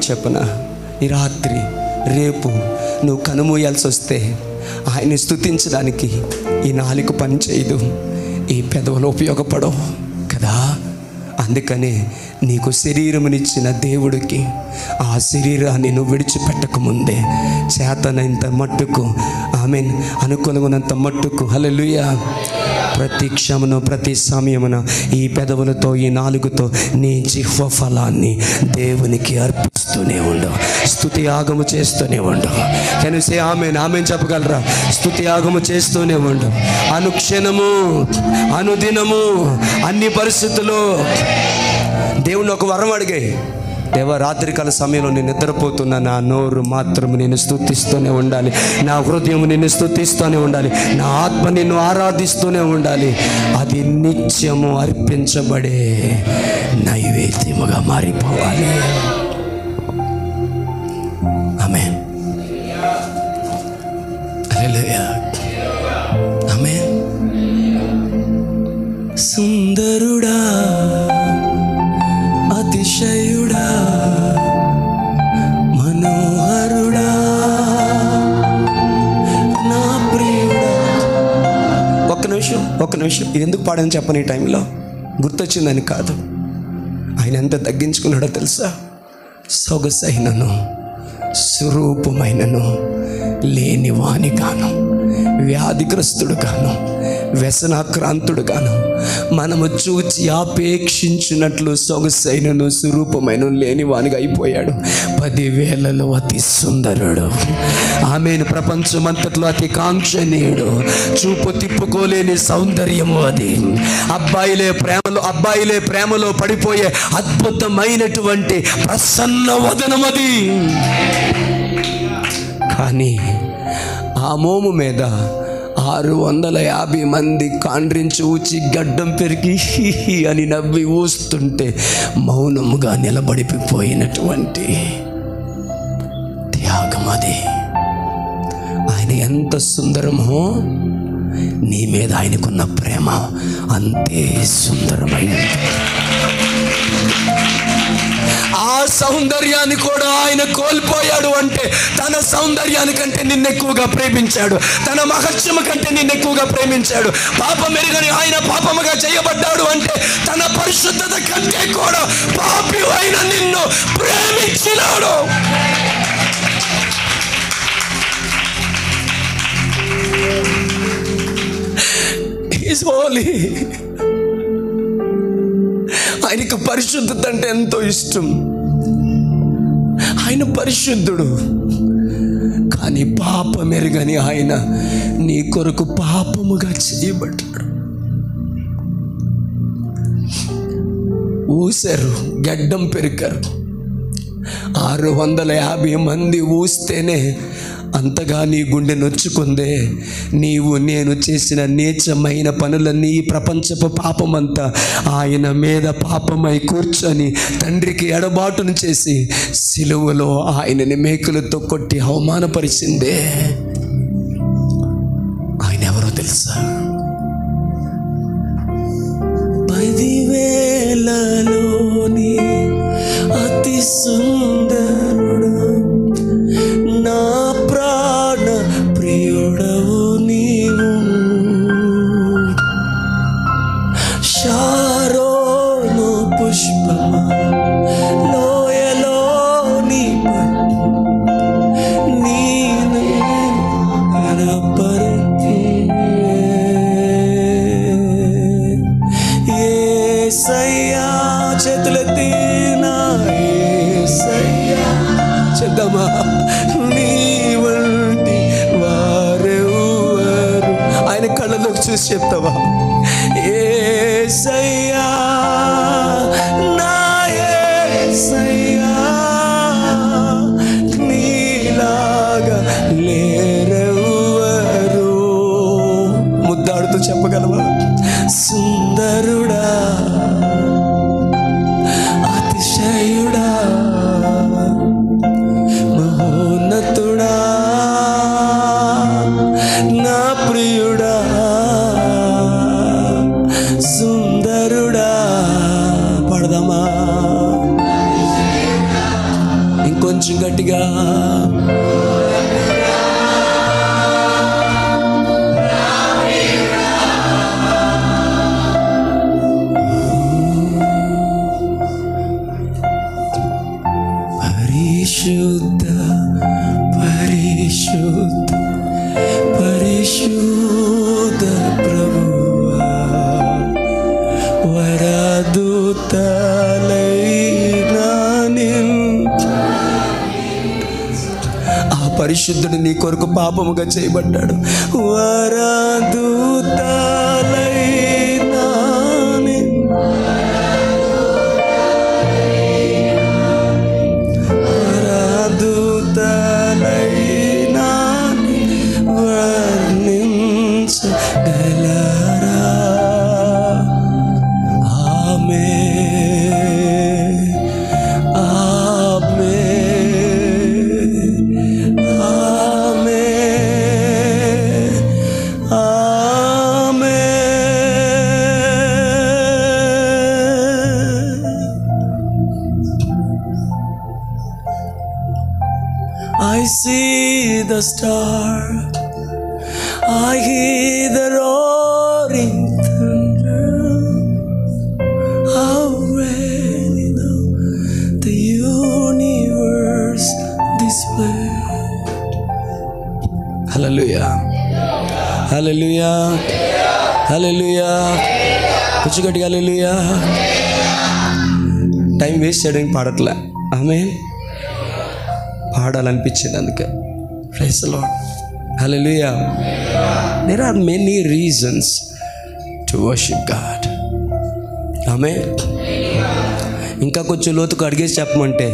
చెప్పనా, ఈ రాత్రి రేపు నువ్వు కనుమూయాల్సి వస్తే ఆయన్ని స్తుతించడానికి ఈ నాలుక పని చేయదు, ఈ పెదవులు ఉపయోగపడవు కదా. అందుకనే నీకు శరీరమునిచ్చిన దేవుడికి ఆ శరీరాన్ని నువ్వు విడిచిపెట్టకముందే చేతనంత మట్టుకు ఆమెన్ అనుకూలమైనంత మట్టుకు హల్లెలూయా ప్రతి క్షణమున ప్రతి సమయమున ఈ పెదవులతో ఈ నాలుగుతో నీ జిహ్వ ఫలాన్ని దేవునికి అర్పిస్తూనే ఉండు, స్తుతి యాగము చేస్తూనే ఉండు. కనుసే ఆమెన్ చెప్పగలరా? స్తుతి యాగము చేస్తూనే ఉండు అనుక్షణము అనుదినము అన్ని పరిస్థితుల్లో. దేవుని ఒక వరం అడిగాయి, దేవా రాత్రికాల సమయంలో నేను నిద్రపోతున్నా, నా నోరు మాత్రం నేను స్తుతిస్తూనే ఉండాలి, నా హృదయం నిన్ను స్తుతిస్తూనే ఉండాలి, నా ఆత్మ నిన్ను ఆరాధిస్తూనే ఉండాలి. అది నిత్యము అర్పించబడే నైవేద్యముగా మారిపోవాలి. ఆమేన్ హల్లెలూయా ఆమేన్. సుందరుడా అతిశయుడా మనోహరుడా నా ప్రియుడా. ఒక్క నిమిషం ఇది ఎందుకు పాడని చెప్పని ఈ టైంలో గుర్తొచ్చిందని కాదు. ఆయన ఎంత తగ్గించుకున్నాడో తెలుసా? సొగసైనను స్వరూపమైనను లేని వానిగాను, వ్యాధిగ్రస్తుడు గాను, వ్యసనాక్రాంతుడు గాను, మనము చూచి ఆపేక్షించినట్లు సొగసైనను స్వరూపమైన లేని వానిగా అయిపోయాడు. 10,000లో అతి సుందరుడు. ఆమెను ప్రపంచమంతట్లో అతి కాంక్షణీయుడు. చూపు తిప్పుకోలేని సౌందర్యము అది. అబ్బాయిలే ప్రేమలో పడిపోయే అద్భుతమైనటువంటి ప్రసన్న వదనమది. కానీ ఆ మోము మీద 650 మంది కాండ్రించి ఊచి గడ్డం పెరిగి హి అని నవ్వి ఊస్తుంటే మౌనముగా నిలబడిపోయినటువంటి త్యాగం అది. ఆయన ఎంత సుందరమో నీ మీద ఆయనకున్న ప్రేమ అంతే సుందరమైనది. ఆ సౌందర్యాన్ని కూడా ఆయన కోల్పోయాడు అంటే తన సౌందర్యానికంటే నిన్నెక్కువగా ప్రేమించాడు, తన మహత్యము కంటే నిన్నెక్కువగా ప్రేమించాడు. పాపం ఎరుగని ఆయన పాపముగా చేయబడ్డాడు అంటే తన పరిశుద్ధత కంటే కూడా పాపి అయిన నిన్ను ప్రేమించినాడు. He's holy. ఆయనకు పరిశుద్ధత అంటే ఎంతో ఇష్టం. ఆయన పరిశుద్ధుడు. కానీ పాపం ఎరుగని ఆయన నీ కొరకు పాపముగా చేయబడ్డాడు. ఊసారు, గడ్డం పెరికారు. 650 మంది ఊస్తేనే అంతగా నీ గుండె నొచ్చుకుందే. నీవు నేను చేసిన నీచమైన పనులన్నీ, ఈ ప్రపంచపు పాపమంతా ఆయన మీద పాపమై కూర్చొని తండ్రికి ఎడబాటును చేసి సిలువలో ఆయనని మేకులతో కొట్టి అవమానపరిచిందే. ఆయన ఎవరో తెలుసా? 10,000లోని అతి సుందరుడు, నా ప్రాణ ప్రియుడవు నీవు. శారోను పుష్పమా లోయలోని నీను యేసయ్యా. చేతులెత్తి నా యేసయ్యా చెప్దామా? నీ వంటి వారెవరు? ఆయన కళ్ళలోకి చూసి చెప్తావా? యేసయ్యా నా యేసయ్యా నీలాగా లేరెవరు? ముద్దాడుతూ చెప్పగలవా? సుందరుడా అతిశయుడా మహోన్నతుడా నా ప్రియుడా సుందరుడా. పడదామా ఇంకొంచెం గట్టిగా? పరిశుద్ధ పరిశుద్ధ ప్రభువా, వరదూతలైనా ఆ పరిశుద్ధుడు నీ కొరకు పాపముగా చేయబడ్డాడు. వరదూతలైనా వరదూతలైనా వర్ణించగలరా? ఆమేన్, ఆమేన్, ఆమేన్, ఆమేన్. I see the star, I hear the roaring thunder. How great the universe displayed. Hallelujah, hallelujah, hallelujah. కొంచెం గట్టిగా హల్లెలూయా. టైం వేస్ట్ చేయడానికి పాడట్లే. ఆమేన్. పాడాలనిపించింది అందుకే. Praise the Lord. హల్లెలూయా. There are many reasons to worship God. ఆమేన్. ఇంకా కొంచెం లోతుకు అడిగేసి చెప్పమంటే,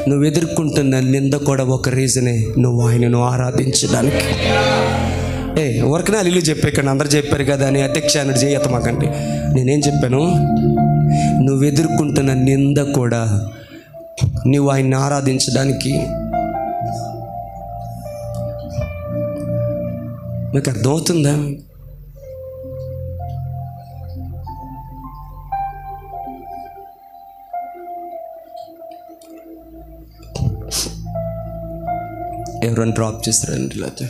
నువ్వు ఎదుర్కొంటున్న నింద కూడా ఒక రీజనే నువ్వు ఆయనను ఆరాధించడానికి. ఊరికనే అల్లు చెప్పేకండి, అందరు చెప్పారు కదా అని అధ్యక్షాన్ని చేయతమాకండి. నేనేం చెప్పాను? నువ్వు ఎదుర్కొంటున్న నింద కూడా నువ్వు ఆయన్ని ఆరాధించడానికి. మీకు అర్థమవుతుందా? ఎవరైనా డ్రాప్ చేస్తారండి? లేకపోతే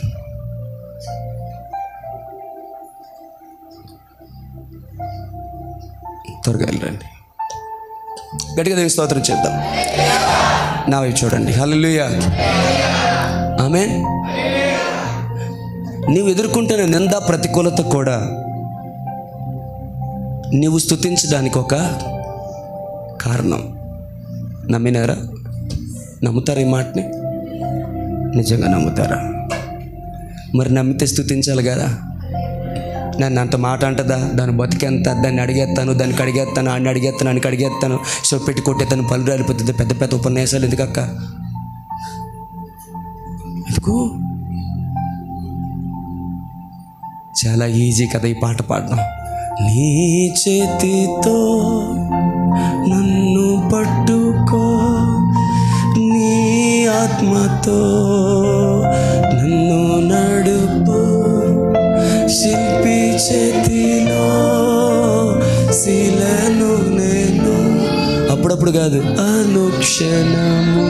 త్వరగా వెళ్ళండి. గట్టిగా దేవుని స్తోత్రం చేద్దాం. నా వైపు చూడండి. హల్లెలూయా. ఆమేన్. నీవు ఎదుర్కొంటున్న నింద ప్రతికూలత కూడా నీవు స్తుతించడానికి ఒక కారణం. నమ్మినారా? నమ్ముతారా ఈ మాటని? నిజంగా నమ్ముతారా? మరి నమ్మితే స్తుతించాలి కదా. నన్ను అంత మాట అంటదా, దాన్ని బతికేంత, దాన్ని అడిగేస్తాను, దానికి అడిగేస్తాను, ఆడిని అడిగేస్తాను, అనికి అడిగేస్తాను, సో పెట్టి కొట్టేస్తాను, పళ్ళు రాలిపోతుంది. పెద్ద పెద్ద ఉపన్యాసాలు ఎందుకక్క? ఎందుకు? చాలా ఈజీ కదా ఈ పాట పాడడం. నీ చేతితో నన్ను పట్టుకో, నీ ఆత్మతో నన్ను నడుపు, శిల్పి చేతిలో శిలను నేను. అప్పుడప్పుడు కాదు, అనుక్షణము.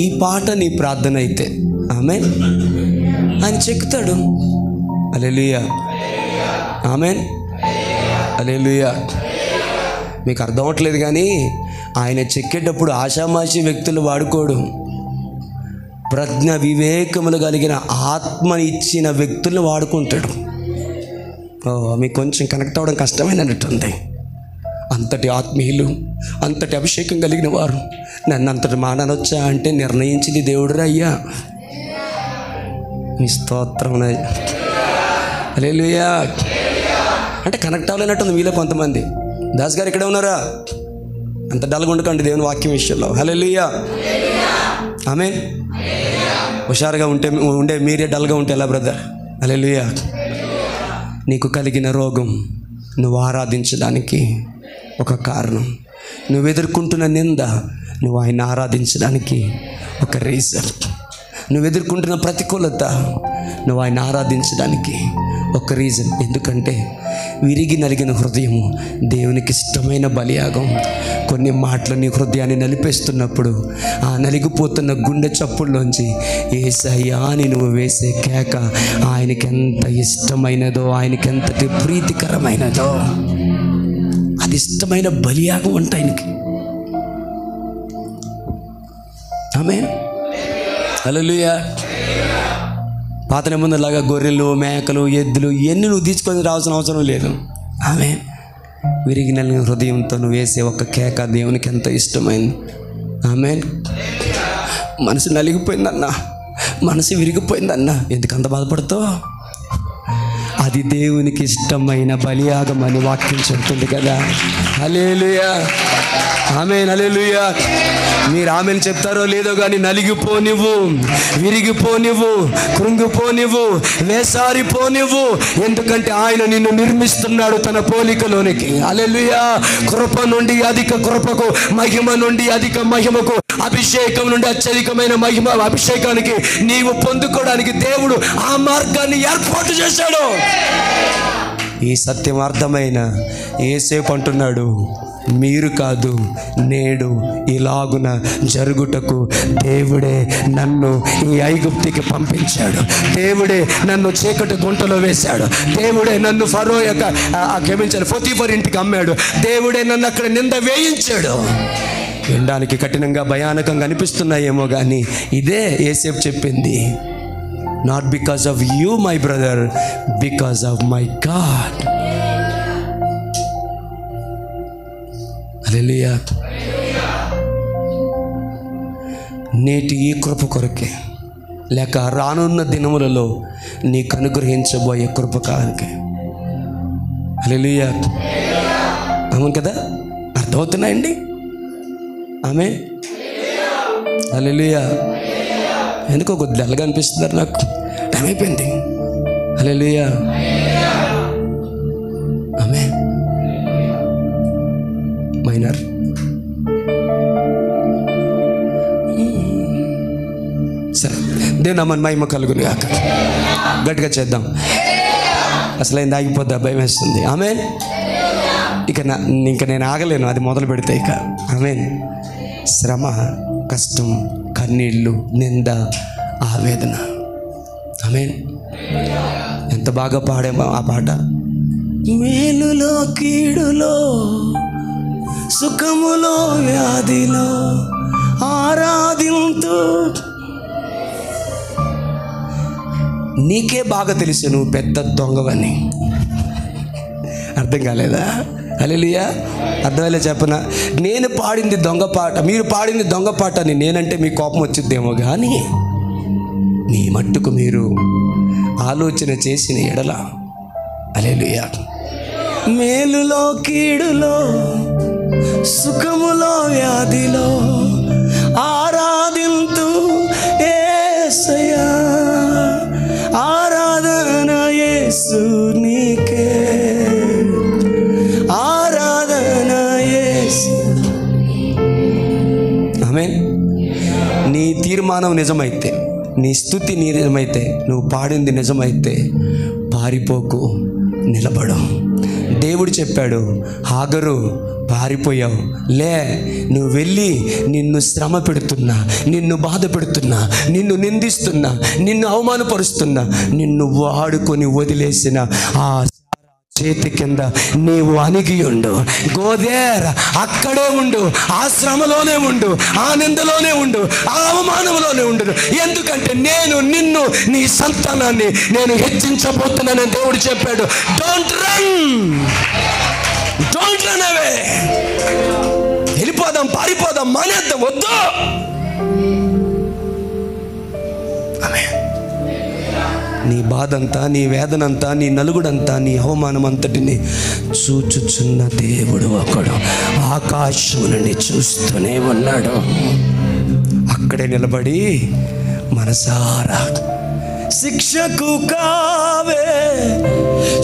ఈ పాట నీ ప్రార్థన అయితే ఆమేన్, ఆయన చెక్కుతాడు. హల్లెలూయా. ఆమేన్. హల్లెలూయా. మీకు అర్థం అవ్వట్లేదు కానీ ఆయన చెక్కేటప్పుడు ఆషామాషి వ్యక్తులు వాడుకోడు. ప్రజ్ఞ వివేకములు కలిగిన ఆత్మని ఇచ్చిన వ్యక్తులను వాడుకుంటాడు. మీకు కొంచెం కనెక్ట్ అవ్వడం కష్టమైనట్టుంది. అంతటి ఆత్మీయులు, అంతటి అభిషేకం కలిగిన వారు నన్ను అంతటి మానవచ్చా అంటే నిర్ణయించింది దేవుడు అయ్యా. నీ స్తోత్రం. హల్లెలూయా. అంటే కనెక్ట్ అవ్వలేనట్టుంది మీలో కొంతమంది. దాస్ గారు ఇక్కడే ఉన్నారా? అంత డల్గా ఉండకండి దేవుని వాక్యం విషయంలో. హల్లెలూయా. ఆమేన్. హుషారుగా ఉండే మీరే డల్గా ఉంటే ఎలా బ్రదర్? హల్లెలూయా. నీకు కలిగిన రోగం నువ్వు ఆరాధించడానికి ఒక కారణం. నువ్వు ఎదుర్కొంటున్న నింద నువ్వు ఆయన ఆరాధించడానికి ఒక రీజన్. నువ్వు ఎదుర్కొంటున్న ప్రతికూలత నువ్వు ఆయన ఆరాధించడానికి ఒక రీజన్. ఎందుకంటే విరిగి నలిగిన హృదయము దేవునికి ఇష్టమైన బలియాగం. కొన్ని మాటలు నీ హృదయాన్ని నలిపేస్తున్నప్పుడు ఆ నలిగిపోతున్న గుండె చప్పుల్లోంచి యేసయ్యా అని నువ్వు వేసే కేక ఆయనకి ఎంత ఇష్టమైనదో, ఆయనకి ఎంతటి ప్రీతికరమైనదో. అది ఇష్టమైన బలియాగం అంట ఆయనకి. ఆమేన్. హల్లెలూయా. పాత నిబంధనలాగా గొర్రెలు, మేకలు, ఎద్దులు ఇవన్నీ నువ్వు తీసుకొని రావాల్సిన అవసరం లేదు. ఆమేన్. విరిగి నలిగిన హృదయంతో నువ్వు వేసే ఒక కేక దేవునికి ఎంత ఇష్టమైంది. ఆమేన్. మనసు నలిగిపోయిందన్నా, మనసు విరిగిపోయిందన్నా, ఎందుకు అంత బాధపడతావు? అది దేవునికి ఇష్టమైన బలియాగం అని వాక్యం చెప్తుంది కదా. హల్లెలూయా. ఆమేన్. హల్లెలూయా. మీరు ఆమెను చెప్తారో లేదో కానీ నలిగిపోనివ్వు, విరిగిపోనివ్వు, కృంగిపోనివ్వు, వేసారిపోనివ్వు. ఎందుకంటే ఆయన నిన్ను నిర్మిస్తున్నాడు తన పోలికలోనికి. హల్లెలూయా. కృప నుండి అధిక కృపకు, మహిమ నుండి అధిక మహిమకు, అభిషేకం నుండి అత్యధికమైన మహిమ అభిషేకానికి నీవు పొందుకోవడానికి దేవుడు ఆ మార్గాన్ని ఏర్పాటు చేశాడు. ఈ సత్యం అర్థమైన యేసేపు అంటున్నాడు, మీరు కాదు, నేడు ఇలాగున జరుగుటకు దేవుడే నన్ను ఈ ఐగుప్తికి పంపించాడు. దేవుడే నన్ను చీకటి గుంటలో వేశాడు. దేవుడే నన్ను ఫరో యొక్క క్షమించాడు పోతీఫర్ ఇంటికి అమ్మాడు. దేవుడే నన్ను అక్కడ నింద వేయించాడు. వినడానికి కఠినంగా భయానకంగా అనిపిస్తున్నాయేమో కానీ ఇదే యేసేపు చెప్పింది. Not because of you my brother, because of my God. హల్లెలూయా. నేటి ఈ కృప కొరకే, లేక రానున్న దినములలో నీకు అనుగ్రహించబోయే కృప కానికే. హల్లెలూయా. అవును కదా, అర్థమవుతున్నాయండి? ఆమేన్. హల్లెలూయా. ఎందుకో కొద్ది డల్గా అనిపిస్తున్నారు, నాకు టైం అయిపోయింది. హల్లెలూయా. ఆమేన్. మైనర్. సరే, దేవుని నామమున మహిమ కలుగును గాక. గట్టిగా చేద్దాం. అసలు ఏంది ఆగిపోద్దా, భయం వేస్తుంది. ఆమేన్. ఇంకా నేను ఆగలేను అది మొదలు పెడితే ఇక. ఆమేన్. శ్రమ, కష్టం, కన్నీళ్ళు, నింద, ఆవేదన. ఆమేన్. ఎంత బాగా పాడేమో ఆ పాట. మేలులో కీడులో, సుఖములో వ్యాధిలో ఆరాధింతు. నీకే బాగా తెలుసు నువ్వు పెద్ద దొంగవని. అర్థం కాలేదా? హల్లెలూయా. అర్థమయ్యేలా చెప్పనా? నేను పాడింది దొంగ పాట, మీరు పాడింది దొంగ పాట అని నేనంటే మీకు కోపం వచ్చిద్దేమో కానీ మీ మట్టుకు మీరు ఆలోచన చేసిన ఎడల హల్లెలూయా. మేలులో కీడులో, సుఖములో వ్యాధిలో ఆరాధింతు యేసయ్యా. ఆరాధన యేసు నీకే, ఆరాధన యేసు. ఆమేన్. నీ తీర్మానం నిజమైతే, నీ స్తుతి నిజమైతే, నువ్వు పాడింది నిజమైతే పారిపోకు, నిలబడు. దేవుడు చెప్పాడు, హాగరు పారిపోయావు, లే, నువ్వు వెళ్ళి నిన్ను శ్రమ పెడుతున్నా, నిన్ను బాధ పెడుతున్నా, నిన్ను నిందిస్తున్నా, నిన్ను అవమానపరుస్తున్నా, నిన్ను వాడుకొని వదిలేసిన ఆ చేతి కింద నీవు అణిగి ఉండు. గోదేర్ అక్కడే ఉండు, ఆ శ్రమలోనే ఉండు, ఆ నిందలోనే ఉండు, ఆ అవమానంలోనే ఉండు. ఎందుకంటే నేను నిన్ను, నీ సంతానాన్ని నేను హెచ్చించబోతున్నానని దేవుడు చెప్పాడు. డోంట్ రన్ అవే. వెళ్ళిపోదాం, పారిపోదాం, మానేద్దాం, వద్దు. నీ బాధంతా, నీ వేదనంతా, నీ నలుగుడంతా, నీ అవమానం అంతటిని చూచుచున్న దేవుడు ఒకడు ఆకాశం నుండి చూస్తూనే ఉన్నాడు. అక్కడే నిలబడి మనసారా శిక్షకు కావే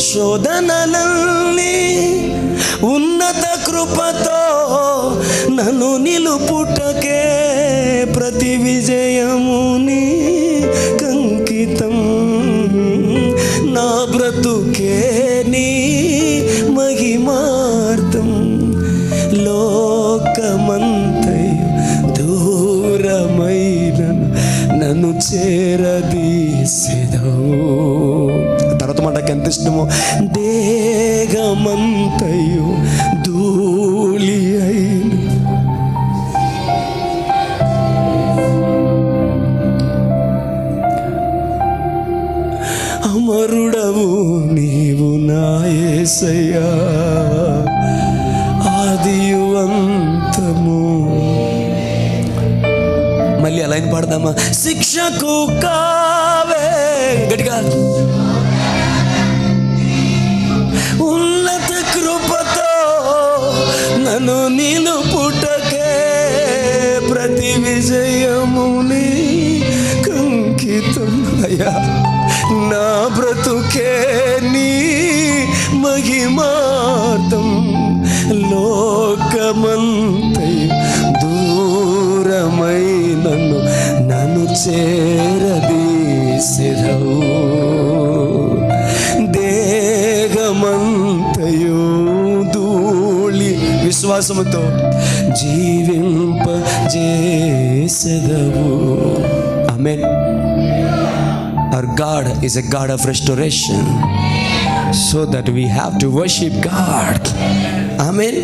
శోధనలన్నీ, ఉన్నత కృపతో నన్ను నిలుపుటకే ప్రతి విజయముని కంకితం. నా బ్రతుకే నీ మహిమార్థం, లోకమంతయు దూరమైన నన్ను చేరదీసెదవు. తర్వాత మనకు ఎంత ఇష్టమో, దేహమంతయు ధూళి అయిన లైన్ పాడదామా? శిక్షకు కావే, గట్టిగా, ఉన్నత కృపతో నన్ను నిలుపుటకే ప్రతి విజయముని కంకితం అయ్యా, నా బ్రతుకే నీ మహిమార్థం, లోకమంతై దూరమై నన్ను చేరదీసెదవు, దేహమంతయు ధూళి విశ్వాసముతో జీవింపజేసెదవు. ఆమేన్. Our God is a God of restoration, so that we have to worship God. ఆమేన్.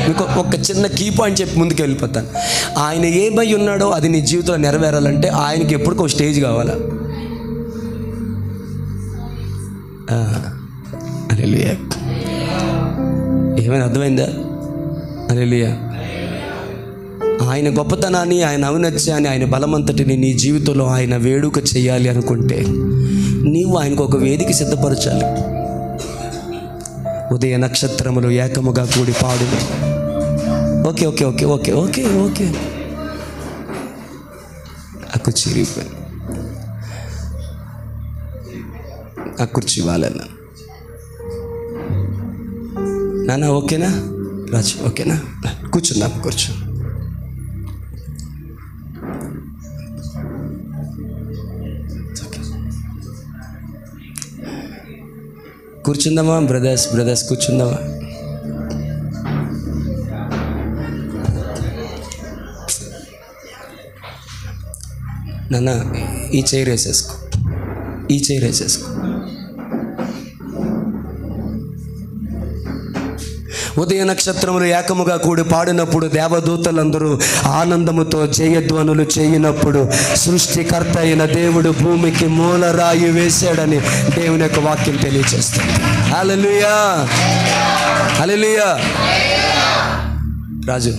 మీకు ఒక చిన్న కీ పాయింట్ చెప్పి ముందుకు వెళ్ళిపోతాను. ఆయన ఏమై ఉన్నాడో అది నీ జీవితంలో నెరవేరాలంటే ఆయనకి ఎప్పటికో స్టేజ్ కావాలా. హల్లెలూయా. ఏమైనా అర్థమైందా? హల్లెలూయా. ఆయన గొప్పతనాన్ని, ఆయన ఔన్నత్యాన్ని, ఆయన బలమంతటిని నీ జీవితంలో ఆయన వేడుక చేయాలి అనుకుంటే నీవు ఆయనకు ఒక వేదిక సిద్ధపరచాలి. ఉదయ నక్షత్రములు ఏకముగా కూడి పాడు. Okay okay okay okay okay okay ఆ కుర్చీ ఇరిగిపోయింది, ఆ కుర్చీ వాళ్ళన్నా. నాన్న ఓకేనా? రాజు ఓకేనా? కూర్చుందాం, కూర్చో. కూర్చుందామా బ్రదర్స్ కూర్చుందామా? నాన్న ఈ చైర్ వేసేసుకో, ఈ చైర్ వేసేసుకో. ఉదయ నక్షత్రములు ఏకముగా కూడి పాడినప్పుడు, దేవదూతలందరూ ఆనందముతో జయధ్వనులు చేయనప్పుడు, సృష్టికర్త అయిన దేవుడు భూమికి మూలరాయి వేశాడని దేవుని యొక్క వాక్యం తెలియజేస్తుంది. హల్లెలూయా, హల్లెలూయా. రాజు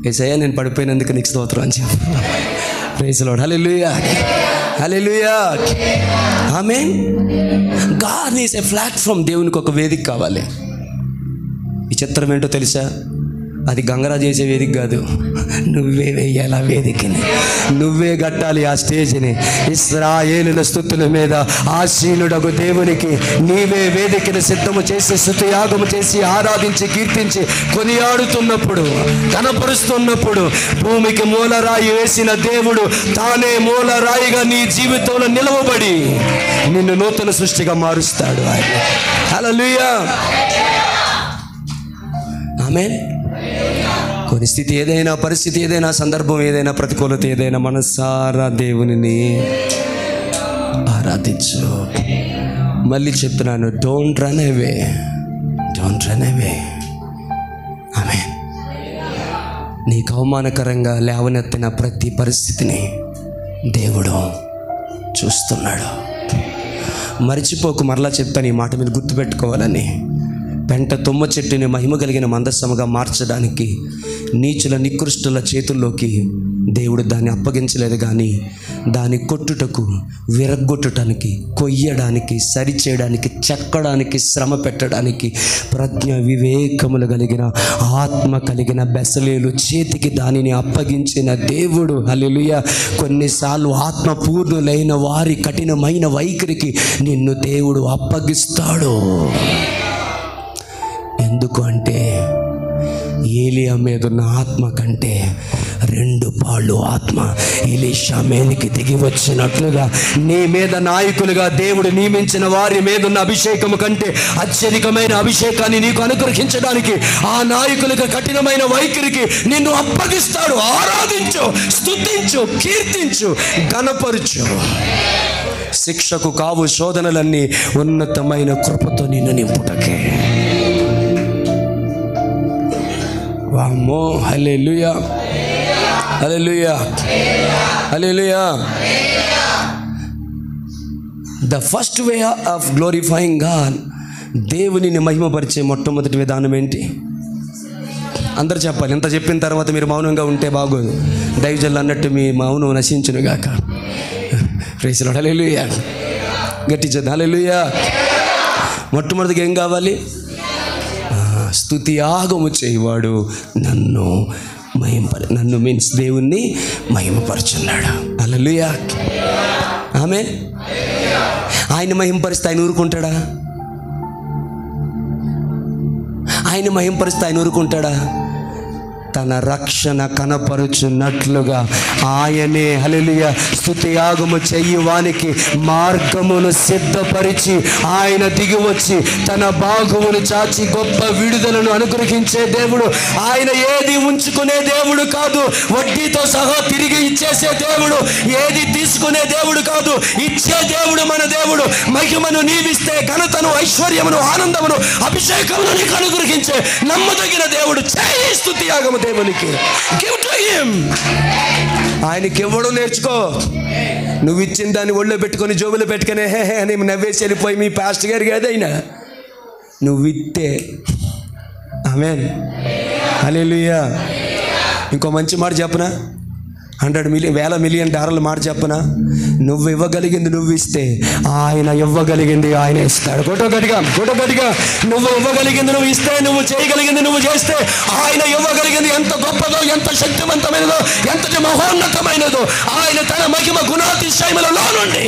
యేసయ్యా నేను పడిపోయినందుకు నీకు స్తోత్రం అని చెప్పు. Praise the Lord. Hallelujah, hallelujah. Amen. God is a platform. దేవునికి ఒక వేదిక కావాలి. ఈ చిత్రం ఏంటో తెలుసా? అది గంగరాజు చేసే వేదిక కాదు, నువ్వే వేయాలి ఆ వేదికని, నువ్వే కట్టాలి ఆ స్టేజ్ని. ఇశ్రాయేలుల స్తుతుల మీద ఆశీనుడగు దేవునికి నీవే వేదికను సిద్ధము చేసి, స్తుతియాగము చేసి, ఆరాధించి, కీర్తించి, కొనియాడుతున్నప్పుడు, కనపరుస్తున్నప్పుడు, భూమికి మూలరాయి వేసిన దేవుడు తానే మూలరాయిగా నీ జీవితంలో నిలవబడి నిన్ను నూతన సృష్టిగా మారుస్తాడు ఆయన. హల్లెలూయా, ఆమేన్. కొన్ని స్థితి ఏదైనా, పరిస్థితి ఏదైనా, సందర్భం ఏదైనా, ప్రతికూలత ఏదైనా, మనసారా దేవునిని ఆరాధించు. మళ్ళీ చెప్తున్నాను, don't run away, don't run away. ఆమేన్. నీకు అవమానకరంగా లేవనెత్తిన ప్రతి పరిస్థితిని దేవుడు చూస్తున్నాడు. మరిచిపోకు. మరలా చెప్తాను ఈ మాట మీద గుర్తుపెట్టుకోవాలని. పెంట తుమ్మ చెట్టుని మహిమ కలిగిన మందస్సముగా మార్చడానికి, నీచుల నికృష్టుల చేతుల్లోకి దేవుడు దాన్ని అప్పగించలేదు, కానీ దాన్ని కొట్టుటకు, విరగ్గొట్టడానికి, కొయ్యడానికి, సరిచేయడానికి, చెక్కడానికి, శ్రమ పెట్టడానికి ప్రజ్ఞ వివేకములు కలిగిన, ఆత్మ కలిగిన బెసలేలు చేతికి దానిని అప్పగించిన దేవుడు. హల్లెలూయా. కొన్నిసార్లు ఆత్మపూర్ణులైన వారి కఠినమైన వైఖరికి నిన్ను దేవుడు అప్పగిస్తాడు. ఎందుకు అంటే ఏలియా మీద ఉన్న ఆత్మ కంటే 2 పాళ్ళు ఆత్మ ఎలీషా మీదకి దిగి వచ్చినట్లుగా నీ మీద నాయకులుగా దేవుడు నియమించిన వారి మీద ఉన్న అభిషేకము కంటే అత్యధికమైన అభిషేకాన్ని నీకు అనుగ్రహించడానికి ఆ నాయకులకు కఠినమైన వైఖరికి నిన్ను అప్పగిస్తాడు. ఆరాధించు, స్తుతించు, కీర్తించు, ఘనపరచు. శిక్షకు కావు శోధనలన్నీ ఉన్నతమైన కృపతో నిన్ను నింపుటకే. వామ్మో, హల్లెలూయా, హల్లెలూయా, హల్లెలూయా. The first way of glorifying God, దేవునిని మహిమపరిచే మొట్టమొదటి విధానం ఏంటి? అందరు చెప్పాలి. ఇంత చెప్పిన తర్వాత మీరు మౌనంగా ఉంటే బాగోదు. దైవజనులు అన్నట్టు మీ మౌనం నశించునుగాక. Praise lord. హల్లెలూయా. గట్టి చేద్దాం. హల్లెలూయా. మొట్టమొదటిగా ఏం కావాలి? స్తుతి యాగము చేయవాడు నన్ను నన్ను మీన్స్ దేవుణ్ణి మహిమపరుచున్నాడు. హల్లెలూయా. ఆమేన్. ఆయన మహిమపరిస్తే ఆయన ఊరుకుంటాడా? ఆయన మహిమపరిస్తే ఆయన ఊరుకుంటాడా? తన రక్షణ కనపరుచున్నట్లుగా ఆయనే హల్లెలూయా స్తుతి యాగము చెయ్యువానికి మార్గమును సిద్ధపరిచి ఆయన దిగి వచ్చి తన బాగువును చాచి గొప్ప విడుదలను అనుగ్రహించే దేవుడు. ఆయన ఏది ఉంచుకునే దేవుడు కాదు, వడ్డీతో సహా తిరిగి ఇచ్చేసే దేవుడు. ఏది తీసుకునే దేవుడు కాదు, ఇచ్చే దేవుడు మన దేవుడు. మహిమను నీవిస్తే ఘనతను, ఐశ్వర్యమును, ఆనందమును, అభిషేకమును నీకు అనుగ్రహించే నమ్మదగిన దేవుడు. చేయి స్తుతి యాగము దేవునికి. Give to him. ఆయనకి ఇవ్వడం నేర్చుకో. నువ్వు ఇచ్చిన దాన్ని ఒళ్ళో పెట్టుకొని జోబులో పెట్టుకునే హే హే అని నవ్వేసి వెళ్ళిపోయి మీ పాస్టర్ గారు కాదైనా నువ్వు ఇస్తే. ఆమేన్. హల్లెలూయా. ఇంకో మంచి మాట చెప్పనా? 100 మిలియన్ వేల మిలియన్ డాలర్ల మాట చెప్పనా? నువ్వు ఇవ్వగలిగింది నువ్వు ఇస్తే ఆయన ఇవ్వగలిగింది ఆయన ఇస్తాడు. గొడవ గట్టిగా నువ్వు ఇవ్వగలిగింది నువ్వు ఇస్తే, నువ్వు చేయగలిగింది నువ్వు చేస్తే ఆయన ఇవ్వగలిగింది ఎంత గొప్పదో, ఎంత శక్తివంతమైనదో, ఎంత మహోన్నతమైనదో ఆయన తన మహిమ గుణాతిశయములలో నుండి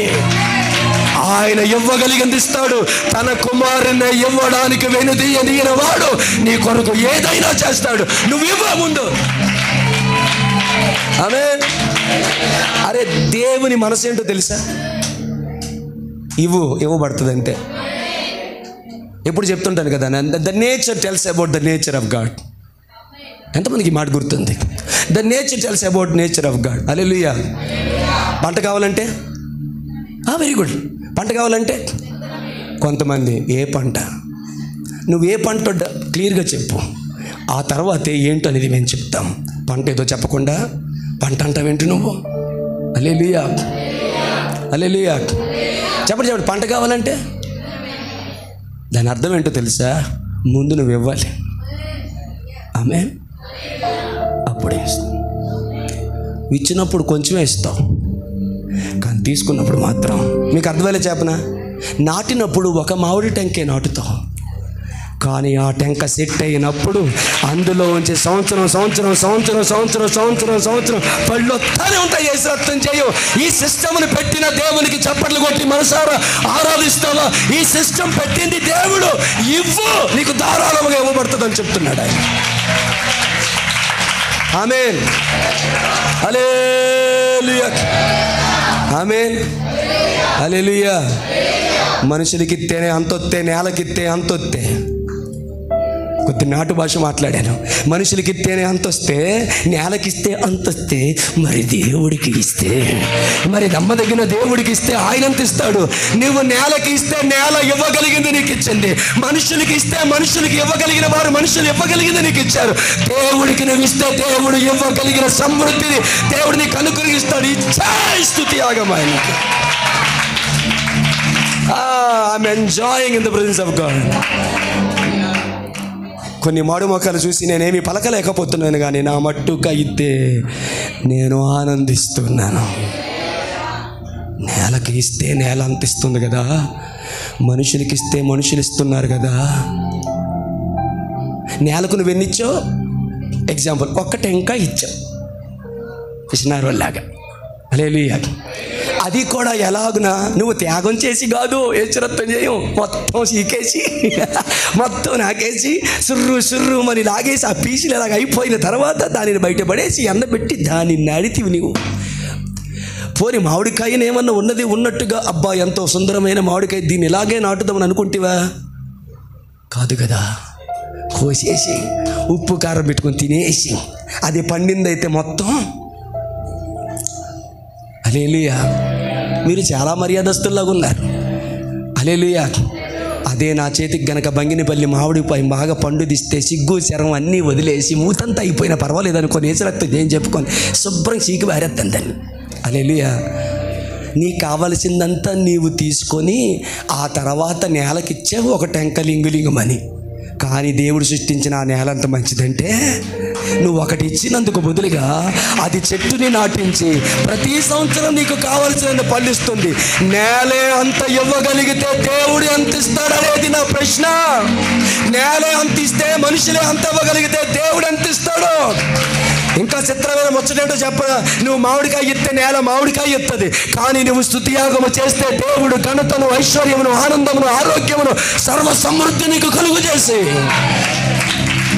ఆయన ఇవ్వగలిగింది ఇస్తాడు. తన కుమారుని ఇవ్వడానికి వెనుదీయని వాడు నీ కొరకు ఏదైనా చేస్తాడు. నువ్వు ఇవ్వ ముందు. ఆమేన్. అరే దేవుని మనసు ఏంటో తెలుసా? ఇవ్వబడుతుంది అంతే. ఎప్పుడు చెప్తుంటాను కదా, the nature tells about the nature of God. ఎంతమందికి మాట గుర్తుంది? The nature tells about nature of God. హల్లెలూయా. పంట కావాలంటే వెరీ గుడ్. పంట కావాలంటే కొంతమంది ఏ పంట, నువ్వు ఏ పంట క్లియర్గా చెప్పు, ఆ తర్వాత ఏంటో అనేది మేము చెప్తాం. పంట ఏదో చెప్పకుండా పంట అంటావేంటి నువ్వు? హల్లెలూయా. హల్లెలూయా. చెప్పండి పంట కావాలంటే దాని అర్థం ఏంటో తెలుసా? ముందు నువ్వు ఇవ్వాలి. ఆమేన్. అప్పుడే ఇస్తావు. ఇచ్చినప్పుడు కొంచెమే ఇస్తావు, కానీ తీసుకున్నప్పుడు మాత్రం మీకు అర్థమయ్యేలా చెప్పనా? నాటినప్పుడు ఒక మామిడి టెంకే నాటుతావు, కానీ ఆ టెంక సెట్ అయినప్పుడు అందులో ఉంచి సంవత్సరం పళ్ళు వస్తానే ఉంటాయి. యేసురక్తం చేయు. ఈ సిస్టమ్ని పెట్టిన దేవునికి చప్పట్లు కొట్టి మనసారా ఆరాధిస్తావా? ఈ సిస్టమ్ పెట్టింది దేవుడు. ఇవ్వు, నీకు ధారాళముగా ఇవ్వబడుతుందని చెప్తున్నాడు ఆయన. ఆమేన్. హల్లెలూయా. ఆమేన్. హల్లెలూయా. మనుషులకిత్తేనే అంతొత్తే, నేలకిత్తే అంతొత్తే. కొద్ది నాటు భాష మాట్లాడాను. మనుషులకి ఇస్తేనే అంతొస్తే, నేలకిస్తే అంతొస్తే, మరి దేవుడికి ఇస్తే, మరి నమ్మదగిన దేవుడికి ఇస్తే ఆయన అంత ఇస్తాడు. నువ్వు నేలకి ఇస్తే నేల ఇవ్వగలిగింది నీకు ఇచ్చింది. మనుషులకి ఇస్తే మనుషులకి ఇవ్వగలిగిన వారు మనుషులు ఇవ్వగలిగింది నీకు ఇచ్చారు. దేవుడికి నువ్వు ఇస్తే దేవుడు ఇవ్వగలిగిన సమృద్ధిని దేవుడు నీకు అనుగ్రహిస్తాడు. ఇచ్చాయి స్తుతి యాగం ఆయనకి. I'm enjoying in the presence of God. కొన్ని మాడు మొక్కలు చూసి నేనేమి పలకలేకపోతున్నాను, కానీ నా మట్టుగా ఇస్తే నేను ఆనందిస్తున్నాను. నేలకి ఇస్తే నేల అంత ఇస్తుంది కదా, మనుషులకి ఇస్తే మనుషులు ఇస్తున్నారు కదా. నేలకు నువ్వు ఎన్నిచ్చావు? ఎగ్జాంపుల్, ఒక్క టెంకాయ ఇచ్చావు ఇచ్చినారు లాగా. హల్లెలూయా. అది కూడా ఎలాగునా, నువ్వు త్యాగం చేసి కాదు, ఏచరత్వం చేయం, మొత్తం సీకేసి మొత్తం నాకేసి సుర్రు మరి లాగేసి ఆ పీసులు ఎలాగ అయిపోయిన తర్వాత దానిని బయటపడేసి ఎండబెట్టి దాన్ని నడితివి నువ్వు. పోని మామిడికాయని ఏమన్నా ఉన్నది ఉన్నట్టుగా, అబ్బా ఎంతో సుందరమైన మామిడికాయ, దీన్ని ఇలాగే నాటుదామని అనుకుంటేవా? కాదు కదా. కోసేసి ఉప్పు కారం పెట్టుకొని తినేసి అది పండిందైతే మొత్తం. హల్లెలూయా. మీరు చాలా మర్యాదస్తుల్లాగా ఉన్నారు. హల్లెలూయా. అదే నా చేతికి గనక బంగినపల్లి మామిడిపై బాగా పండు తీస్తే సిగ్గు శరం అన్నీ వదిలేసి మూతంతా అయిపోయినా పర్వాలేదు అనుకోని ఏసరక్తం ఏం చెప్పుకొని శుభ్రం చీకి పారేస్తాను దాన్ని. హల్లెలూయా. నీకు కావలసిందంతా నీవు తీసుకొని ఆ తర్వాత నేలకిచ్చావు ఒక టెంక లింగులింగమని. కానీ దేవుడు సృష్టించిన ఆ నేల అంత మంచిదంటే నువ్వు ఒకటి ఇచ్చినందుకు బదులుగా అది చెట్టుని నాటించి ప్రతి సంవత్సరం నీకు కావలసిన పండిస్తుంది. నేలే అంత ఇవ్వగలిగితే దేవుడు ఎంత ఇస్తాడనేది నా ప్రశ్న. నేలే అంత ఇస్తే మనుషులే అంత ఇవ్వగలిగితే దేవుడు ఎంత ఇస్తాడు? ఇంకా చిత్రమైన ముచ్చటేటో చెప్పరా, నువ్వు మామిడికాయ ఇస్తే నేల మామిడికాయ ఇస్తుంది, కానీ నువ్వు స్తుతియాగము చేస్తే దేవుడు ఘనతను, ఐశ్వర్యమును, ఆనందమును, ఆరోగ్యమును, సర్వ సమృద్ధి నీకు కలుగు చేసి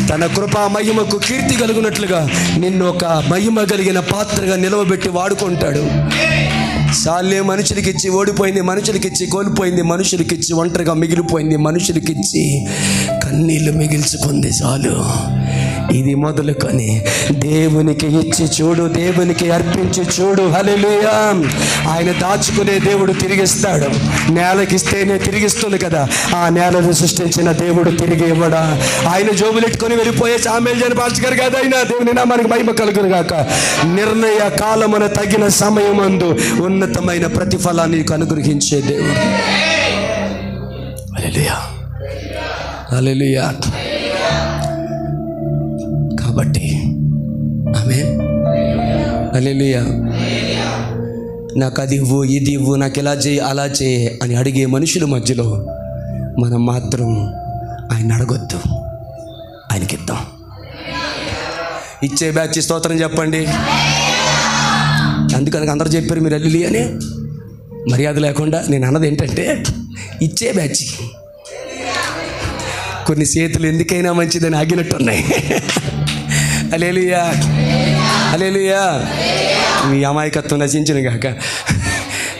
తన కృపా మహిమకు కీర్తి కలుగునట్లుగా నిన్ను ఒక మహిమ కలిగిన పాత్రగా నిలవబెట్టి వాడుకుంటాడు. సాలే మనుషులకిచ్చి ఓడిపోయింది, మనుషులకిచ్చి కోల్పోయింది, మనుషులకిచ్చి ఒంటరిగా మిగిలిపోయింది, మనుషులకిచ్చి కన్నీళ్ళు మిగిల్చుకుంది. చాలు ఇది మొదలుకొని దేవునికి ఇచ్చి చూడు, దేవునికి అర్పించి చూడు. హల్లెలూయా. ఆయన దాచుకునే దేవుడు తిరిగిస్తాడు. నేలకిస్తేనే తిరిగిస్తుంది కదా, ఆ నేలను సృష్టించిన దేవుడు తిరిగి ఇవ్వడా? ఆయన జోబులెట్టుకొని వెళ్ళిపోయే సామేలు జన పాస్టర్ గారు కాదు ఆయన. దేవుని నామానికి మహిమ కలుగును గాక. నిర్ణయ కాలమున తగిన సమయమందు ఉన్నతమైన ప్రతిఫలాన్ని నీకు అనుగ్రహించే దేవుడు. హల్లెలూయా, హల్లెలూయా. కాబట్టి ఆమేన్, హల్లెలూయా. నాకు అది ఇవ్వు, ఇది ఇవ్వు, నాకు ఇలా చేయి, అలా చేయి అని అడిగే మనుషుల మధ్యలో మనం మాత్రం ఆయన అడగొద్దు, ఆయనకి ఇద్దాం. ఇచ్చే బ్యాచ్ స్తోత్రం చెప్పండి. అందుకని అందరూ చెప్పారు మీరు అల్లి అని. మర్యాద లేకుండా నేను అన్నది ఏంటంటే ఇచ్చే బ్యాచ్. కొన్ని చేతులు ఎందుకైనా మంచిదని ఆగినట్టున్నాయి. హల్లెలూయా, హల్లెలూయా. మీ అమాయకత్వం నశించును గాక.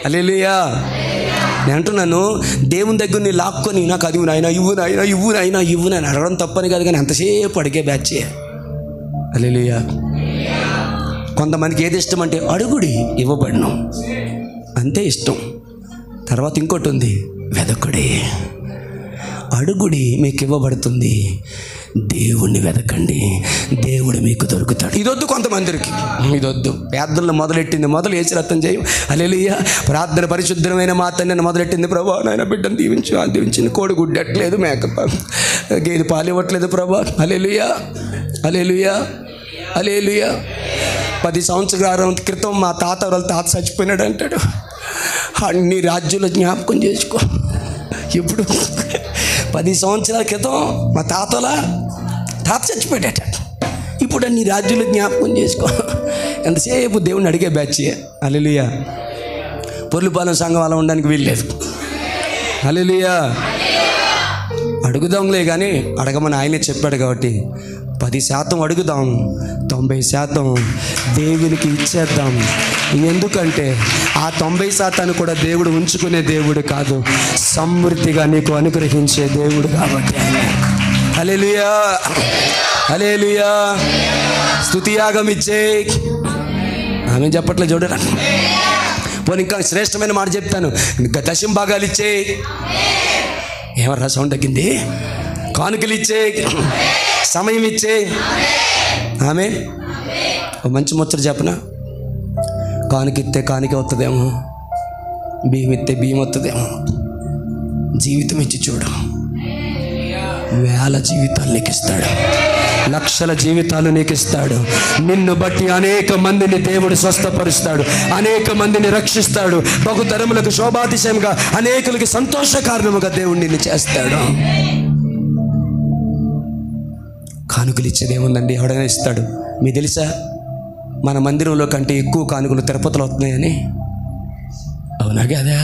హల్లెలూయా. నేను అంటున్నాను, దేవుని దగ్గర నీ లాక్కొని నాకు అది నాయన ఇవ్వు, నాయన ఇవ్వు, నాయన ఇవ్వు అని అడగడం తప్పని కాదు, కానీ ఎంతసేపు అడిగే బ్యాచే. హల్లెలూయా. కొంతమందికి ఏది ఇష్టం అంటే అడుగుడి ఇవ్వబడను, అంతే ఇష్టం. తర్వాత ఇంకోటి ఉంది, వెదకుడి. అడుగుడి మీకు ఇవ్వబడుతుంది, దేవుణ్ణి వెదకండి, దేవుడు మీకు దొరుకుతాడు. ఇదొద్దు కొంతమందికి, ఇదొద్దు. ప్రార్థనలు మొదలు ఏసి రత్నం చేయం. హల్లెలూయా. ప్రార్థన పరిశుద్ధమైన మాతని మొదలెట్టింది. ప్రభా నాయన బిడ్డను దీవించు, దీవించింది. కోడి గుడ్డట్లేదు, మేకప్ గేదె పాలు ఇవ్వట్లేదు ప్రభా. హల్లెలూయా, హల్లెలూయా, హల్లెలూయా. 10 సంవత్సరాల క్రితం మా వాళ్ళ తాత చచ్చిపోయినాడు అంటాడు. అన్ని రాజ్యాలు జ్ఞాపకం చేసుకో. ఇప్పుడు 10 సంవత్సరాల క్రితం మా తాత చచ్చిపోయాడట. ఇప్పుడు అన్ని రాజ్యాలు జ్ఞాపకం చేసుకో. ఎంతసేపు దేవుణ్ణి అడిగే బ్యాచ్. హల్లెలూయా. పొర్లుపాలెం సంఘం అలా ఉండడానికి వీల్లేదు. హల్లెలూయా. అడుగుదాంలే కానీ అడగమని ఆయనే చెప్పాడు కాబట్టి 10% అడుగుదాం, 90% దేవునికి ఇచ్చేద్దాం. ఎందుకంటే ఆ 90% కూడా దేవుడు ఉంచుకునే దేవుడు కాదు, సమృద్ధిగా నీకు అనుగ్రహించే దేవుడు కాబట్టి. హల్లెలూయా, హల్లెలూయా. స్తుతియాగం ఇచ్చే. ఆమె చెప్పట్లే చూడరా. పోనీ ఇంకా శ్రేష్టమైన మాట చెప్తాను, ఇంకా దశమ భాగాలు ఇచ్చే. ఏమన్నా సౌండ్ తగ్గింది? కానుకలు ఇచ్చే, సమయం ఇచ్చే. ఆమె మంచి ముచ్చట చెప్పనా? కానుకిస్తే కానుక వస్తుందేమో, బియ్యం ఇస్తే బియ్యం వస్తుందేమో. జీవితం ఇచ్చి చూడు, వేల జీవితాలు నీకు ఇస్తాడు, లక్షల జీవితాలు నీకు ఇస్తాడు. నిన్ను బట్టి అనేక మందిని దేవుడు స్వస్థపరుస్తాడు, అనేక మందిని రక్షిస్తాడు. బహుతరములకు శోభాతిశయంగా, అనేకులకి సంతోష కారణముగా దేవుడు నిన్ను చేస్తాడు. కానుకలు ఇచ్చేది ఏముందండి? ఎవడైనా ఇస్తాడు. మీకు తెలుసా మన మందిరంలో కంటే ఎక్కువ కానుకలు తిరుపతిలో వస్తున్నాయని? అవునా కదా?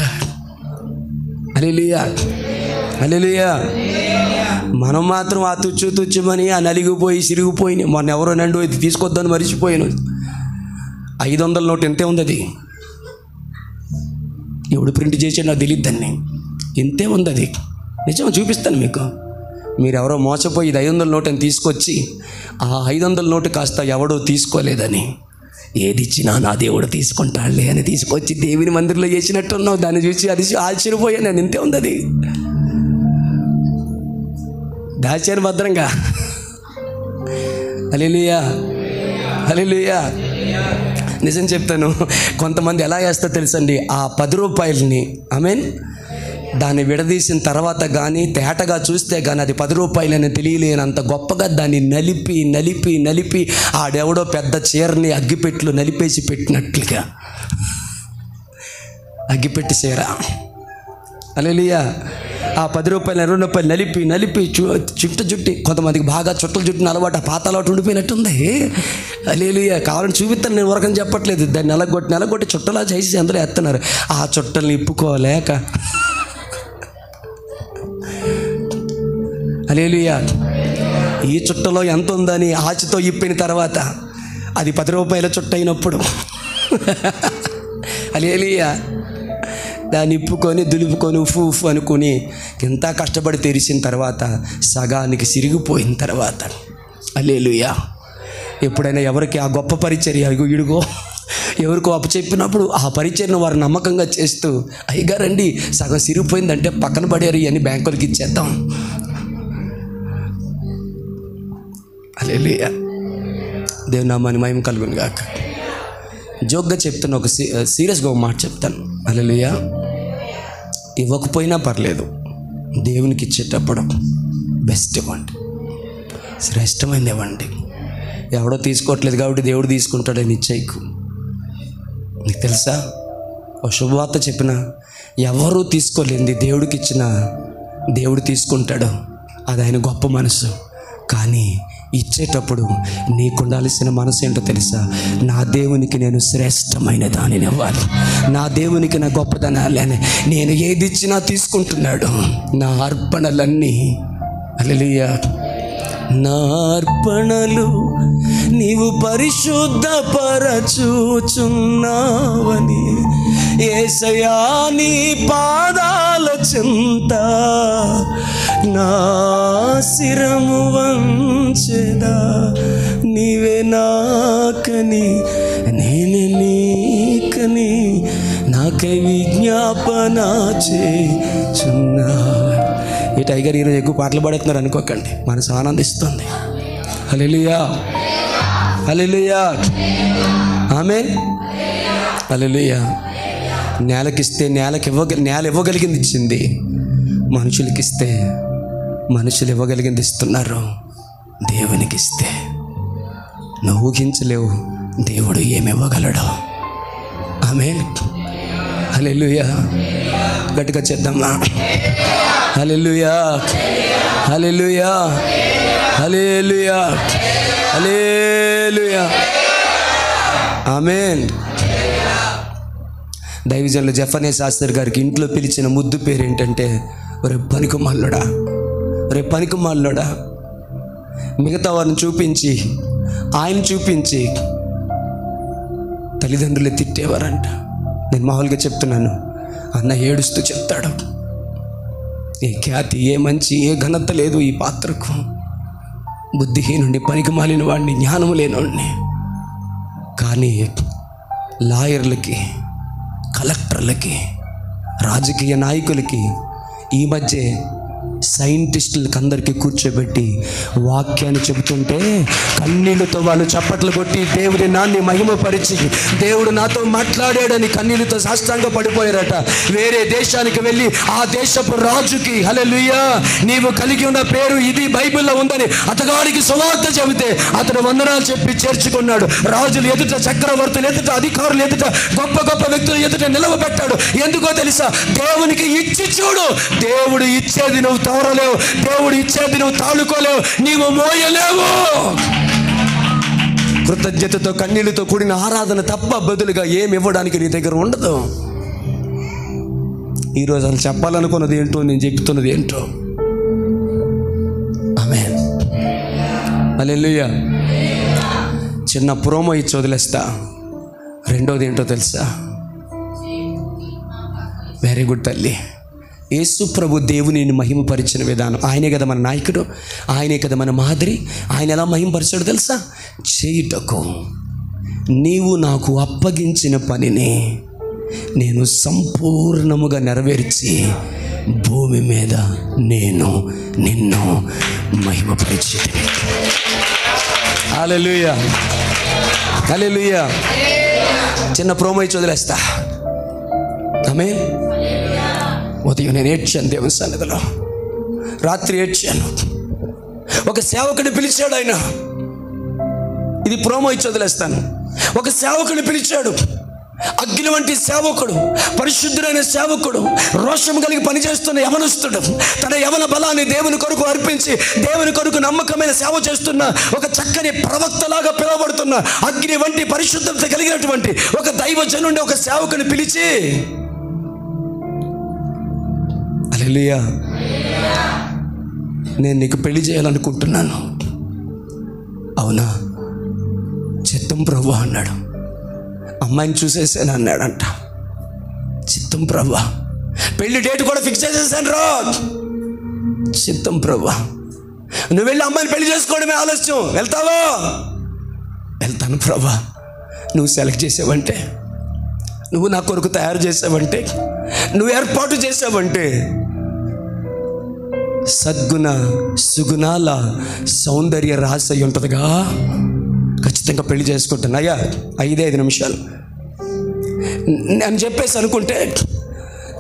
హల్లెలూయా, హల్లెలూయా. మనం మాత్రం ఆ తుచ్చుమని ఆ నలిగిపోయి సిరిగిపోయి మొన్న ఎవరో నండు ఇది తీసుకొద్దని మరిచిపోయాను. 500 నోటు ఎంతే ఉంది, అది ఎవడు ప్రింట్ చేసాడు నాకు తెలియదు. దాన్ని ఎంతే ఉంది అది, నిజం చూపిస్తాను మీకు. మీరు ఎవరో మోసపోయి 500 నోటు అని తీసుకొచ్చి ఆ 500 నోటు కాస్త ఎవడో తీసుకోలేదని, ఏది ఇచ్చినా నా దేవుడు తీసుకుంటాడులే అని తీసుకొచ్చి దేవుని మందిరంలో చేసినట్టున్నావు. దాన్ని చూసి అది ఆశ్చర్యపోయాను నేను. ఇంతే ఉంది అది, దాచాను భద్రంగా. హల్లెలూయా, హల్లెలూయా. నిజం చెప్తాను, కొంతమంది ఎలా చేస్తారో తెలుసండి, ఆ 10 రూపాయలని ఆమేన్ దాన్ని విడదీసిన తర్వాత కానీ తేటగా చూస్తే కానీ అది 10 రూపాయలని తెలియలేనంత గొప్పగా దాన్ని నలిపి నలిపి నలిపి ఆడెవడో పెద్ద చీరని అగ్గిపెట్లు నలిపేసి పెట్టినట్లుగా, అగ్గిపెట్టి చీర హల్లెలూయా, ఆ 10 రూపాయలు 20 రూపాయలు నలిపి నలిపి చుట్టి కొంతమందికి బాగా చుట్టలు చుట్టిన అలవాటు, ఆ పాత అలవాటు ఉండిపోయినట్టుంది. హల్లెలూయా. కావాలని చూపిస్తాను, నేను ఊరకని చెప్పట్లేదు. దాన్ని నెలగొట్టి చుట్టలా చేసి అందరూ ఎత్తున్నారు. ఆ చుట్టల్ని ఇప్పుకోలేక హల్లెలూయా. ఈ చుట్టలో ఎంత ఉందని ఆచితో ఇప్పిన తర్వాత అది 10 రూపాయల చుట్ట అయినప్పుడు హల్లెలూయా దాన్ని ఇప్పుకొని దులుపుకొని ఉఫ్ అనుకుని ఎంత కష్టపడి తెరిచిన తర్వాత సగానికి సిరిగిపోయిన తర్వాత హల్లెలూయా. ఎప్పుడైనా ఎవరికి ఆ గొప్ప పరిచర్య ఇడుగో ఎవరికో అప్పచెప్పినప్పుడు ఆ పరిచర్ను వారు నమ్మకంగా చేస్తూ, అయ్యగారండి సగం సిరిగిపోయిందంటే పక్కన పడేరు అని బ్యాంకులకి ఇచ్చేద్దాం. హల్లెలూయా. దేవుని నామానికి మహిమ కలుగును గాక. జోక్గా చెప్తాను, ఒక సీరియస్గా ఒక మాట చెప్తాను. హల్లెలూయా. ఇవ్వకపోయినా పర్లేదు, దేవునికి ఇచ్చేటప్పుడు బెస్ట్ ఇవ్వండి, శ్రేష్టమైనది ఇవ్వండి. ఎవడో తీసుకోవట్లేదు కాబట్టి దేవుడు తీసుకుంటాడని ఇచ్చేయకు. నీకు తెలుసా, ఓ శుభవార్త చెప్పిన ఎవరూ తీసుకోలేంది దేవుడికి ఇచ్చిన దేవుడు తీసుకుంటాడు. అది ఆయన గొప్ప మనసు. కానీ ఇచ్చేటప్పుడు నీకు ఉండాల్సిన మనసు ఏంటో తెలుసా? నా దేవునికి నేను శ్రేష్టమైన దానిని ఇవ్వాలి, నా దేవునికి నా గొప్పదనాలని. నేను ఏది ఇచ్చినా తీసుకుంటున్నాడు. నా అర్పణలన్నీ హల్లెలూయా, నా అర్పణలు నీవు పరిశుద్ధపరచుచున్నావని యేసయ్యా నీ పాదాల చెంత నా శిరము వంచెదా. నీవే నాకని నేనే నీకని నాకై విజ్ఞాపన చేయుచున్నా. ఈ టైగర్ ఈరోజు ఎక్కువ పాటలు పాడుతున్నారు అనుకోకండి, మనసు ఆనందిస్తుంది. హల్లెలూయా, హల్లెలూయా, ఆమేన్, హల్లెలూయా. నేలకిస్తే నేల ఇవ్వగలిగింది ఇచ్చింది, మనుషులకిస్తే మనుషులు ఇవ్వగలిగింది ఇస్తున్నారు. దేవునికి ఇస్తే నువ్వు ఊహించలేవు దేవుడు ఏమి ఇవ్వగలడు. ఆమేన్, హల్లెలూయా. గట్టిగా చేద్దామా? హల్లెలూయా, హల్లెలూయా, హల్లెలూయా, హల్లెలూయా, ఆమేన్. దైవజనులు జెఫన్యా శాస్త్రి గారికి ఇంట్లో పిలిచిన ముద్దు పేరు ఏంటంటే, ఒరే పనికిమాలోడా, ఒరే పనికిమాలోడా. మిగతా వారిని చూపించి ఆయన చూపించి తల్లిదండ్రులే తిట్టేవారంట. నేను మామూలుగా చెప్తున్నాను, అన్న ఏడుస్తూ చెప్తాడు, ఏ ఖ్యాతి, ఏ మంచి, ఏ ఘనత లేదు ఈ పాత్రకు. బుద్ధిహీనుండి, పనికి మాలిన వాడిని, జ్ఞానము లేనివాడిని. కానీ లాయర్లకి, కలెక్టర్లకి, రాజకీయ నాయకులకి, ఈ మధ్య సైంటిస్టులకి అందరికీ కూర్చోబెట్టి వాక్యాన్ని చెబుతుంటే కన్నీళ్ళతో వాళ్ళు చప్పట్లు కొట్టి దేవుడి నాన్ని మహిమపరిచి, దేవుడు నాతో మాట్లాడాడని కన్నీళ్ళతో సాష్టాంగ పడిపోయారట. వేరే దేశానికి వెళ్ళి ఆ దేశపు రాజుకి, హల్లెలూయా, నీవు కలిగి ఉన్న పేరు ఇది బైబిల్లో ఉందని అతగాడికి సువార్త చెబితే అతడు వందనాలు చెప్పి చేర్చుకున్నాడు. రాజులు ఎదుట, చక్రవర్తులు ఎదుట, అధికారులు ఎదుట, గొప్ప గొప్ప వ్యక్తులు ఎదుట నిలవబెట్టాడు. ఎందుకో తెలుసా? దేవునికి ఇచ్చి చూడు. దేవుడు ఇచ్చేది నువ్వు తోరలేవు, దేవుడు ఇచ్చేది నువ్వు తాళుకోలేవు, నీవు మోయలేవు. కృతజ్ఞతతో కన్నీళ్లతో కూడిన ఆరాధన తప్ప బదులుగా ఏమి ఇవ్వడానికి నీ దగ్గర ఉండదు. ఈరోజు అసలు చెప్పాలనుకున్నది ఏంటో, నేను చెప్తున్నది ఏంటో. ఆమేన్, హల్లెలూయా. చిన్న ప్రోమో ఇచ్చి వదిలేస్తా. రెండోది ఏంటో తెలుసా? వెరీ గుడ్ తల్లి. యేసు ప్రభు దేవునిని మహిమపరిచిన విధానం. ఆయనే కదా మన నాయకుడు, ఆయనే కదా మన మాదిరి. ఆయన ఎలా మహిమపరిచాడు తెలుసా? చేయుటకు నీవు నాకు అప్పగించిన పనిని నేను సంపూర్ణముగా నెరవేర్చి భూమి మీద నేను నిన్ను మహిమపరిచితిని. హల్లెలూయా, హల్లెలూయా. చిన్న ప్రోమో ఇచ్చి వదిలేస్తా. ఆమేన్. ఉదయం నేను ఏడ్చాను దేవుని సన్నిధిలో, రాత్రి ఏడ్చాను. ఒక సేవకుడిని పిలిచాడు ఆయన, ఇది ప్రోమో ఇచ్చి వదిలేస్తాను. ఒక సేవకుడిని పిలిచాడు, అగ్ని వంటి సేవకుడు, పరిశుద్ధుడైన సేవకుడు, రోషం కలిగి పనిచేస్తున్న యవనస్తుడు, తన యవన బలాన్ని దేవుని కొరకు అర్పించి దేవుని కొరకు నమ్మకమైన సేవ చేస్తున్న ఒక చక్కని ప్రవక్తలాగా పిలువబడుతున్న అగ్ని వంటి పరిశుద్ధత కలిగినటువంటి ఒక దైవజనుడిని, ఒక సేవకుని పిలిచి, హల్లెలూయా, నేను నీకు పెళ్లి చేయాలనుకుంటున్నాను. అవునా, చిత్తం ప్రభువా అన్నాడు. అమ్మాయిని చూసేసాను అన్నాడంట. చిత్తం ప్రభువా, పెళ్లి డేట్ కూడా ఫిక్స్ చేసేసాను రా. చిత్తం ప్రభువా, నువ్వు వెళ్ళి అమ్మాయిని పెళ్లి చేసుకోవడమే ఆలస్యం, వెళ్తావా? వెళ్తాను ప్రభువా. నువ్వు సెలెక్ట్ చేసావంటే, నువ్వు నా కొరకు తయారు చేసావంటే, నువ్వు ఏర్పాటు చేసావంటే, సద్గుణ సుగుణాల సౌందర్య రాశి ఉంటుందిగా, ఖచ్చితంగా పెళ్లి చేసుకుంటాను. అయ్యా 5 నిమిషాలు అని చెప్పేసి అనుకుంటే,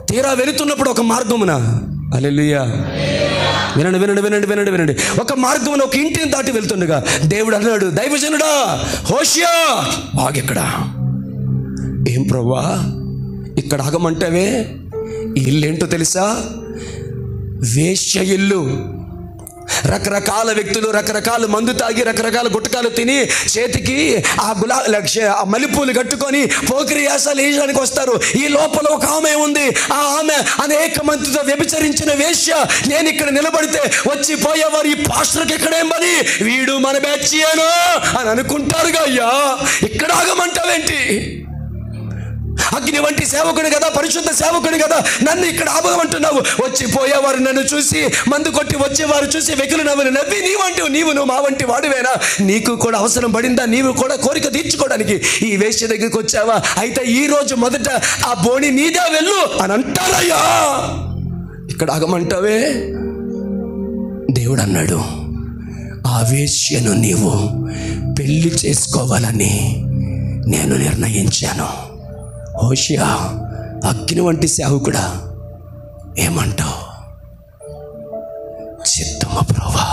తీరా వెళుతున్నప్పుడు ఒక మార్గమున, హల్లెలూయా, వినండి వినండి వినండి వినండి వినండి, ఒక మార్గమున ఒక ఇంటిని దాటి వెళ్తుండగా దేవుడు అన్నాడు, దైవజనుడా హోషియా, ఆగెక్కడ? ఏం ప్రభువా ఇక్కడ ఆగమంటావే? ఈ ఇల్లు ఏంటో తెలుసా? వేశ్య ఇల్లు. రకరకాల వ్యక్తులు రకరకాల మందు తాగి రకరకాల గుట్టకాలు తిని చేతికి ఆ మల్లెపూలు కట్టుకొని పోకిరి యాసాలు వేయడానికి వస్తారు. ఈ లోపల ఒక ఆమె ఉంది. ఆ ఆమె అనేక మందితో వ్యభిచరించిన వేశ్య. నేను ఇక్కడ నిలబడితే వచ్చి పోయేవారు ఈ పాస్టర్కి ఎక్కడేం పని, వీడు మన బ్యాచ్యేనా అని అనుకుంటారుగా. అయ్యా ఇక్కడ ఆగమంటావేంటి? అగ్ని వంటి సేవకుడు కదా, పరిశుద్ధ సేవకుడు కదా, నన్ను ఇక్కడ ఆపమంటున్నావు. వచ్చి పోయేవారు నన్ను చూసి, మందు కొట్టి వచ్చేవారు చూసి వెకులు నవ్వి నీవు మా వంటి వాడివేనా? నీకు కూడా అవసరం పడిందా? నీవు కూడా కోరిక తీర్చుకోవడానికి ఈ వేశ్య దగ్గరికి వచ్చావా? అయితే ఈ రోజు మొదట ఆ బోణి నీదే, వెళ్ళు అని అంటారయ్యా. ఇక్కడ ఆగమంటావే? దేవుడు అన్నాడు, ఆ వేశ్యను నీవు పెళ్లి చేసుకోవాలని నేను నిర్ణయించాను. హోషియా, అగ్ని వంటి సేవకుడా, ఏమంటావు? చిత్తము ప్రభువా,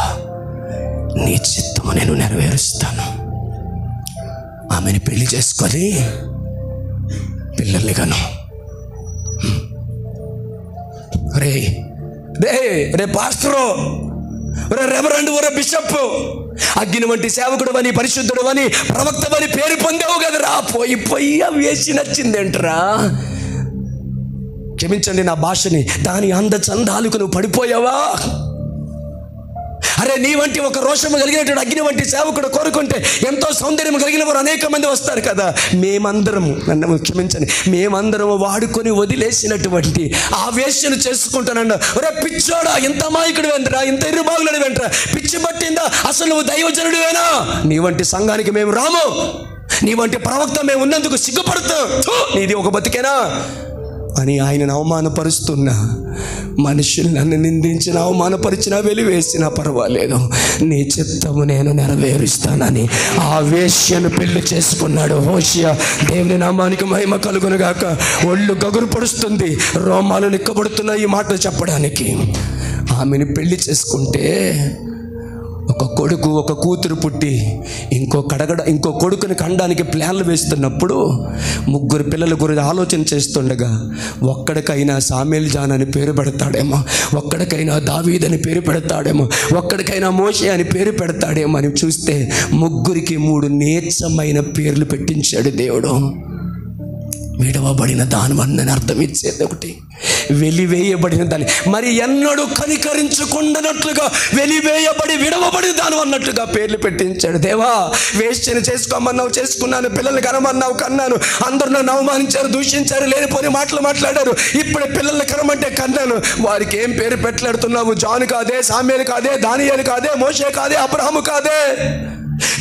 నీ చిత్తము నేను నెరవేరుస్తాను. ఆమెను పెళ్లి చేసుకొని పిల్లల్ని గాను. రే రే రే పాస్టరు, రే రెవరెండ్, రే బిషప్, అగ్ని వంటి సేవకుడు అని, పరిశుద్ధుడు అని, ప్రవక్త అని పేరు పొందావు కదరా. పోయి వేసి నచ్చిందేంటరా? క్షమించండి నా భాషని, దాని అందచందాలకు నువ్వు పడిపోయావా? అరే నీ వంటి ఒక రోషము కలిగినటువంటి అగ్ని వంటి సేవకుడు కోరుకుంటే ఎంతో సౌందర్యం కలిగిన వారు అనేక మంది వస్తారు కదా. మేమందరము, నన్ను క్షమించండి, మేమందరము వాడుకొని వదిలేసినటువంటి ఆ వేశ్యను చేసుకుంటానన్నా. ఒరే పిచ్చోడా, ఇంత అమాయకుడు వెంటరా, ఇంత ఇరుబాగులు వెంటరా, పిచ్చి పట్టిందా? అసలు నువ్వు దైవజనుడివేనా? నీ వంటి సంఘానికి మేము రాము, నీ వంటి ప్రవక్త మేము ఉన్నందుకు సిగ్గుపడుతాం. నీది ఒక బతికేనా అని ఆయనను అవమానపరుస్తున్నా, మనుషులు నన్ను నిందించిన, అవమానపరిచినా, వెలివేసినా పర్వాలేదు, నీ చిత్తము నేను నెరవేరుస్తానని ఆ వేశ్యను పెళ్లి చేసుకున్నాడు హోషియా. దేవుని నామానికి మహిమ కలుగునుగాక. ఒళ్ళు గగురు పడుస్తుంది, రోమాలు నిక్కబడుతున్నాయి ఈ మాటలు చెప్పడానికి. ఆమెను పెళ్లి చేసుకుంటే ఒక కొడుకు ఒక కూతురు పుట్టి ఇంకో కొడుకుని కనడానికి ప్లాన్లు వేస్తున్నప్పుడు 3 పిల్లల గురించి ఆలోచన చేస్తుండగా ఒక్కడికైనా సామ్యూయల్ జాన్ అని పేరు పెడతాడేమో, ఒక్కడికైనా దావీద్ అని పేరు పెడతాడేమో, ఒక్కడికైనా మోషే అని పేరు పెడతాడేమో అని చూస్తే 3కి 3 నీచమైన పేర్లు పెట్టించాడు దేవుడు. విడవబడిన దానివన్నీ అర్థం ఇచ్చేది ఒకటి, వెలివేయబడిన దాన్ని. మరి ఎన్నడూ కనికరించకుండానట్లుగా వెలివేయబడి విడవబడి దాని అన్నట్టుగా పేర్లు పెట్టించాడు. దేవా, వేశ్యను చేసుకోమన్నావు, చేసుకున్నాను, పిల్లల్ని కనమన్నావు, కన్నాను, అందరూ నన్ను అవమానించారు, దూషించారు, లేనిపోని మాటలు మాట్లాడారు, ఇప్పుడు పిల్లల్ని కనమంటే కన్నాను. వారికి ఏం పేరు పెట్టలాడుతున్నావు? జాను కాదే, సామ్యూయల్ కాదే, దానియేలు కాదే, మోషే కాదే, అబ్రహాము కాదే,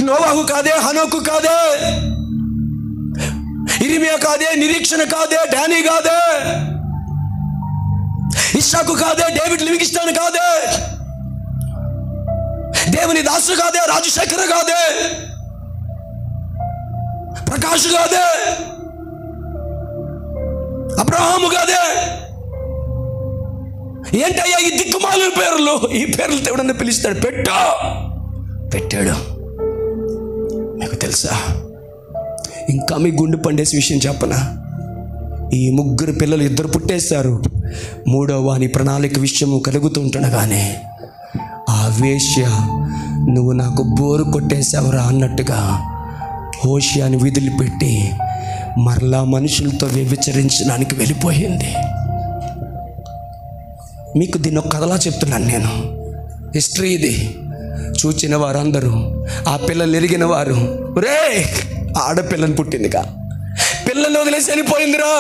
నోవాహు కాదే, హనోకు కాదే, ఇర్మియా కాదే, నిరీక్షణ కాదే, డానీ కాదే, ఇస్సాకు కాదే, డేవిడ్ లివింగ్స్టన్ కాదే, దేవుని దాసు కాదే, రాజశేఖర కాదే, ప్రకాష్ కాదే, అబ్రహాము కాదే, ఏంటయ్యా ఈ దిక్కుమాలిన పేర్లు, ఈ పేర్లతో ఎవడన్నా పిలుస్తాడు? పెట్టాడు. మీకు తెలుసా, ఇంకా మీ గుండె పండేసి విషయం చెప్పనా? ఈ 3 పిల్లలు 2 పుట్టేశారు. 3వ వాని ప్రణాళిక విషయము కలుగుతూ ఉంటుండగానే ఆ వేశ్య నువ్వు నాకు బోరు కొట్టేశావురా అన్నట్టుగా హోషేయని విదిలిపెట్టి మరలా మనుషులతో వ్యభిచరించడానికి వెళ్ళిపోయింది. మీకు దీన్ని ఒక కథలా చెప్తున్నాను నేను. హిస్టరీ ఇది. చూచిన వారందరూ, ఆ పిల్లలు ఎరిగిన వారు, రే ఆడపిల్లని పుట్టిందిగా, పిల్లల్ని వదిలేసి వెళ్ళిపోయిందిరా,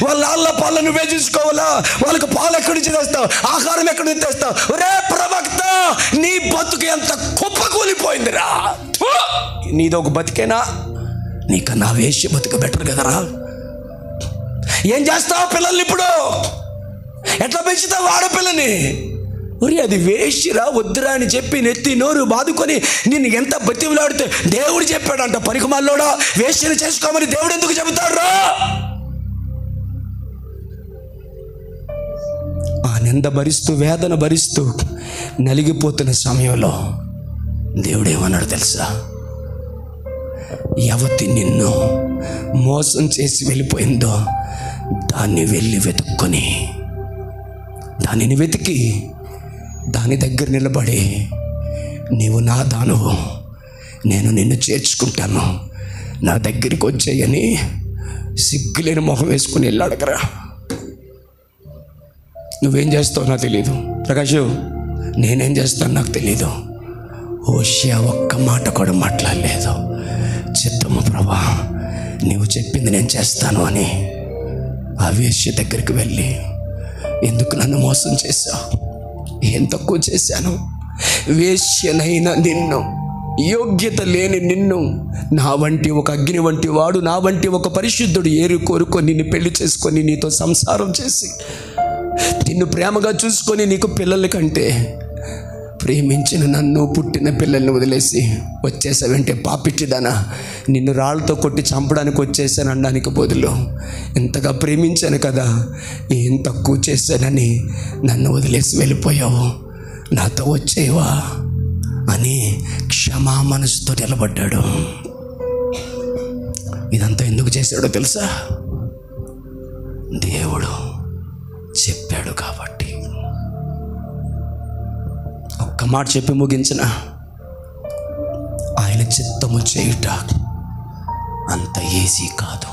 వాళ్ళ నాన్న పాలను నువ్వే చూసుకోవాలా, వాళ్ళకి పాలు ఎక్కడి నుంచి తెస్తావు, ఆహారం ఎక్కడి నుంచి తెస్తావు? రే ప్రవక్త, నీ బతుకు ఎంత కుప్పకూలిపోయిందిరా. నీది ఒక బతికేనా? నీకన్నా వేశ్య బతుకు బెటర్ కదరా. ఏం చేస్తావు పిల్లల్ని? ఇప్పుడు ఎట్లా పెంచుతావు ఆడపిల్లని? ఒరి అది వేశ్యరా, వద్దురా అని చెప్పి నెత్తి నోరు బాదుకొని నిన్ను ఎంత బతిమలాడితే దేవుడు చెప్పాడంట, పనికిమాలోడా వేశ్యను చేసుకోమని దేవుడు ఎందుకు చెబుతాడు? ఆ నింద భరిస్తూ వేదన భరిస్తూ నలిగిపోతున్న సమయంలో దేవుడేమన్నాడు తెలుసా? ఎవతి నిన్ను మోసం చేసి వెళ్ళిపోయిందో దాన్ని వెళ్ళి వెతుక్కొని, దానిని వెతికి దాని దగ్గర నిలబడి, నీవు నా దానవు, నేను నిన్ను చేర్చుకుంటాను, నా దగ్గరికి వచ్చేయని సిగ్గులేని మొహం వేసుకుని వెళ్ళి అడగరా. నువ్వేం చేస్తావు నాకు తెలీదు ప్రకాష్, నేనేం చేస్తాను నాకు తెలీదు. హోషేయ ఒక్క మాట కూడా మాట్లాడలేదు. చిత్తము ప్రభా, నీవు చెప్పింది నేను చేస్తాను అని ఆ వేశ్య దగ్గరికి వెళ్ళి, ఎందుకు నన్ను మోసం చేశావు? ఏం తక్కువ చేశాను? వేశ్యనైనా నిన్ను, యోగ్యత లేని నిన్ను, నా వంటి ఒక అగ్ని వంటి వాడు, నా వంటి ఒక పరిశుద్ధుడు ఏరు కోరుకొని నిన్ను పెళ్లి చేసుకొని నీతో సంసారం చేసి నిన్ను ప్రేమగా చూసుకొని నీకు పిల్లల కంటే ప్రేమించిన నన్ను, పుట్టిన పిల్లల్ని వదిలేసి వచ్చేసావంటే పాపిట్టిదానా, నిన్ను రాళ్ళతో కొట్టి చంపడానికి వచ్చేసాను అనడానికి బదులు, ఇంతగా ప్రేమించాను కదా, ఏం తక్కువ చేశానని నన్ను వదిలేసి వెళ్ళిపోయావు, నాతో వచ్చేవా అని క్షమా మనసుతో నిలబడ్డాడు. ఇదంతా ఎందుకు చేశాడో తెలుసా? దేవుడు చెప్పాడు కాబట్టి. ఒక్క మాట చెప్పి ముగించిన, ఆయన చిత్తము చేయుట అంత ఈజీ కాదు.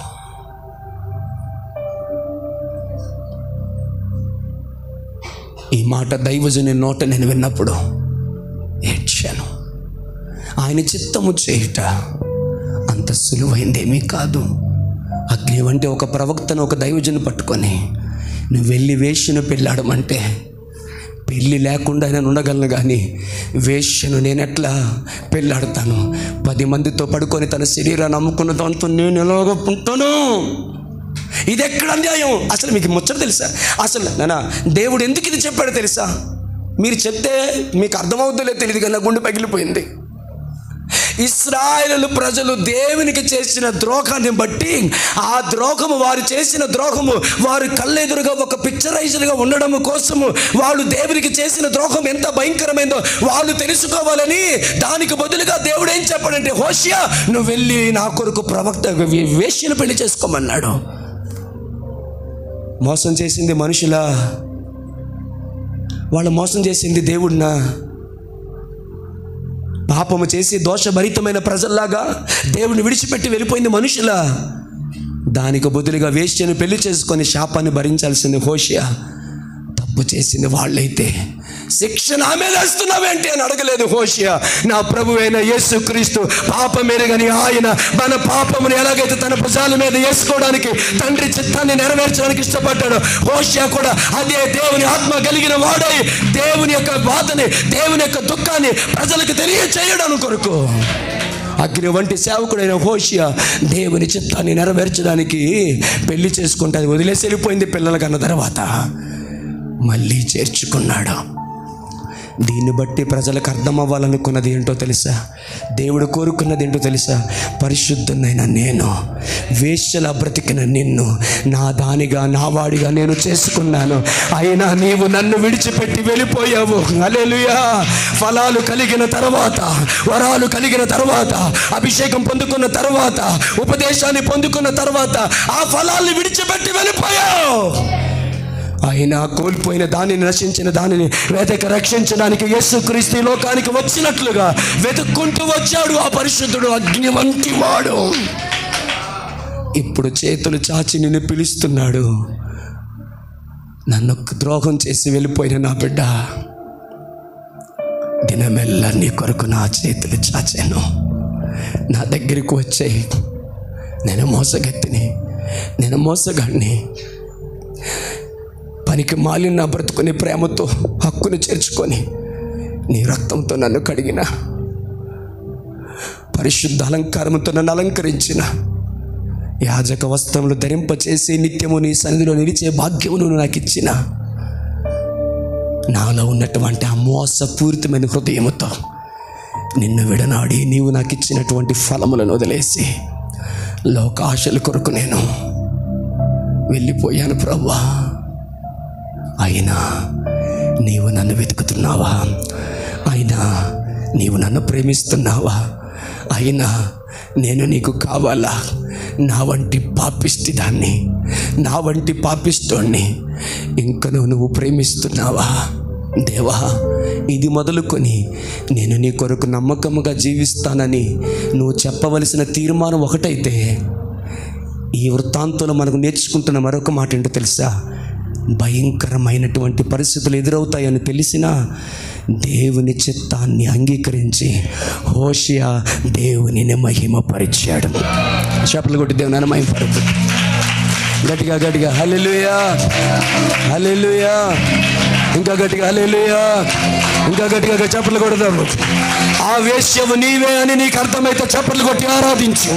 ఈ మాట దైవజుని నోట నేను విన్నప్పుడు ఏడ్చాను. ఆయన చిత్తము చేయుట అంత సులువైందేమీ కాదు. అగ్ని వంటి ఒక ప్రవక్తను, ఒక దైవజుని పట్టుకొని నువ్వు వెళ్ళి వేశ్యను పెళ్ళాడమంటే, పెళ్ళి లేకుండా నేను ఉండగలను, కానీ వేశ్యను నేనెట్లా పెళ్ళాడతాను? 10 మందితో పడుకొని తన శరీరాన్ని అమ్ముకున్న దాంతో నేను ఎలాగ ఉంటాను? ఇది ఎక్కడ అన్యాయం? అసలు మీకు ముచ్చట తెలుసా? అసలు నాన్న దేవుడు ఎందుకు ఇది చెప్పాడో తెలుసా? మీరు చెప్తే మీకు అర్థమవుతుందో తెలియదు, కానీ నా గుండె పగిలిపోయింది. ఇశ్రాయేలు ప్రజలు దేవునికి చేసిన ద్రోహాన్ని బట్టి, ఆ ద్రోహము, వారు చేసిన ద్రోహము వారు కళ్ళెదురుగా ఒక పిక్చరైజ్డ్గా ఉండడం కోసము, వాళ్ళు దేవునికి చేసిన ద్రోహం ఎంత భయంకరమైందో వాళ్ళు తెలుసుకోవాలని, దానికి బదులుగా దేవుడు ఏం చెప్పాడంటే, హోషేయ నువ్వు వెళ్ళి నా కొరకు ప్రవక్త వేశ్యను పెళ్లి చేసుకోమన్నాడు. మోసం చేసింది మనుషులా? వాళ్ళు మోసం చేసింది దేవుడినా? పాపము చేసి దోషభరితమైన ప్రజల్లాగా దేవుడిని విడిచిపెట్టి వెళ్ళిపోయింది మనుషులా? దానికి బదులుగా వేశ్యను పెళ్లి చేసుకొని శాపాన్ని భరించాల్సింది హోషేయ. తప్పు చేసింది వాళ్ళైతే శిక్షణ ఆమె వేస్తున్నావేంటి అని అడగలేదు హోషేయ. నా ప్రభువైన యేసుక్రీస్తు పాపం ఎరుగని ఆయన మన పాపమును ఎలాగైతే తన భుజాల మీద వేసుకోవడానికి, తండ్రి చిత్తాన్ని నెరవేర్చడానికి ఇష్టపడ్డాడు, హోషేయ కూడా అదే దేవుని ఆత్మ కలిగిన వాడై దేవుని యొక్క బాధని, దేవుని యొక్క దుఃఖాన్ని ప్రజలకు తెలియచేయడం కొరకు అగ్ని వంటి సేవకుడైన హోషేయ దేవుని చిత్తాన్ని నెరవేర్చడానికి పెళ్లి చేసుకుంటే అది వదిలేసి వెళ్ళిపోయింది. పిల్లల కన్న తర్వాత మళ్ళీ చేర్చుకున్నాడు. దీన్ని బట్టి ప్రజలకు అర్థం అవ్వాలనుకున్నది ఏంటో తెలుసా? దేవుడు కోరుకున్నది ఏంటో తెలుసా? పరిశుద్ధునైన నేను వేశ్యలా బ్రతికిన నిన్ను నా దానిగా నా వాడిగా నేను చేసుకున్నాను, అయినా నీవు నన్ను విడిచిపెట్టి వెళ్ళిపోయావు. హల్లెలూయా. ఫలాలు కలిగిన తర్వాత, వరాలు కలిగిన తర్వాత, అభిషేకం పొందుకున్న తర్వాత, ఉపదేశాన్ని పొందుకున్న తర్వాత ఆ ఫలాల్ని విడిచిపెట్టి వెళ్ళిపోయావు. అయినా కోల్పోయిన దానిని, నశించిన దానిని రక్షించడానికి యేసుక్రీస్తు లోకానికి వచ్చినట్లుగా వెతుక్కుంటూ వచ్చాడు ఆ పరిశుద్ధుడు, అగ్ని వంటి వాడు. ఇప్పుడు చేతులు చాచి నిన్ను పిలుస్తున్నాడు. నన్ను ద్రోహం చేసి వెళ్ళిపోయిన నా బిడ్డ, దినమెల్లా నీ కొరకు నా చేతులు చాచాను, నా దగ్గరికి వచ్చాయి. నేను మోసగత్తిని, నేను మోసగాడిని. పనికి మాలిన నా బ్రతుకుని ప్రేమతో హక్కును చేర్చుకొని నీ రక్తంతో నన్ను కడిగిన, పరిశుద్ధ అలంకారంతో నన్ను అలంకరించిన, యాజక వస్త్రములు ధరింపచేసి నిత్యము నీ సన్నిధిలో నిలిచే భాగ్యమును నాకు ఇచ్చిన, నాలో ఉన్నటువంటి ఆ మోసపూరితమైన హృదయముతో నిన్ను విడనాడి నీవు నాకు ఇచ్చినటువంటి ఫలములను వదిలేసి లోకాశల కొరకు నేను వెళ్ళిపోయాను ప్రభువా. అయినా నీవు నన్ను వెతుకుతున్నావా? అయినా నీవు నన్ను ప్రేమిస్తున్నావా? అయినా నేను నీకు కావాలా? నా వంటి పాపిష్టి దాన్ని, నా వంటి పాపిస్తోణ్ణి ఇంకనూ నువ్వు ప్రేమిస్తున్నావా? దేవా, ఇది మొదలుకొని నేను నీ కొరకు నమ్మకముగా జీవిస్తానని నువ్వు చెప్పవలసిన తీర్మానం ఒకటైతే, ఈ వృత్తాంతంలో మనకు నేర్చుకుంటున్న మరొక మాట ఏంటో తెలుసా? భయంకరమైనటువంటి పరిస్థితులు ఎదురవుతాయని తెలిసినా దేవుని చిత్తాన్ని అంగీకరించి హోషియా దేవునిని మహిమపరిచాడు. చప్పట్లు కొట్టి దేవుని మహిమపరచు. గట్టిగా గట్టిగా హల్లెలూయా, హల్లెలూయా. ఇంకా గట్టిగా హల్లెలూయా, ఇంకా గట్టిగా చప్పట్లు కొడదాము. ఆ వేశ్యవు నీవే అని నీకు అర్థమైతే చప్పట్లు కొట్టి ఆరాధించు.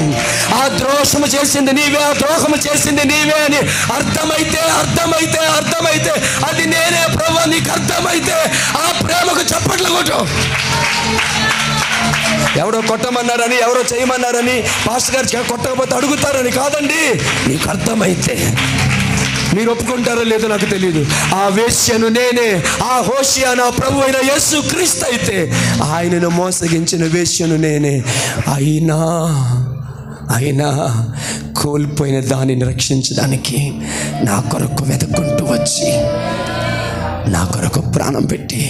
ఆ ద్రోహము చేసింది నీవే, ఆ ద్రోహము చేసింది నీవే అని అర్థమైతే అర్థమైతే అర్థమైతే అది నేనే ప్రభువా నీకు అర్థమైతే ఆ ప్రేమకు చప్పట్లు కొట్టు. ఎవరో కొట్టమన్నారని, ఎవరో చేయమన్నారని, పాస్టర్ గారు కొట్టకపోతే అడుగుతారని కాదండి. నీకు అర్థమైతే, మీరు ఒప్పుకుంటారో లేదో నాకు తెలియదు, ఆ వేశ్యను నేనే, ఆ హోషియా నా ప్రభు అయిన యేసుక్రీస్తు అయితే ఆయనను మోసగించిన వేశ్యను నేనే. అయినా కోల్పోయిన దానిని రక్షించడానికి నా కొరకు వెతుక్కుంటూ వచ్చి, నా కొరకు ప్రాణం పెట్టి,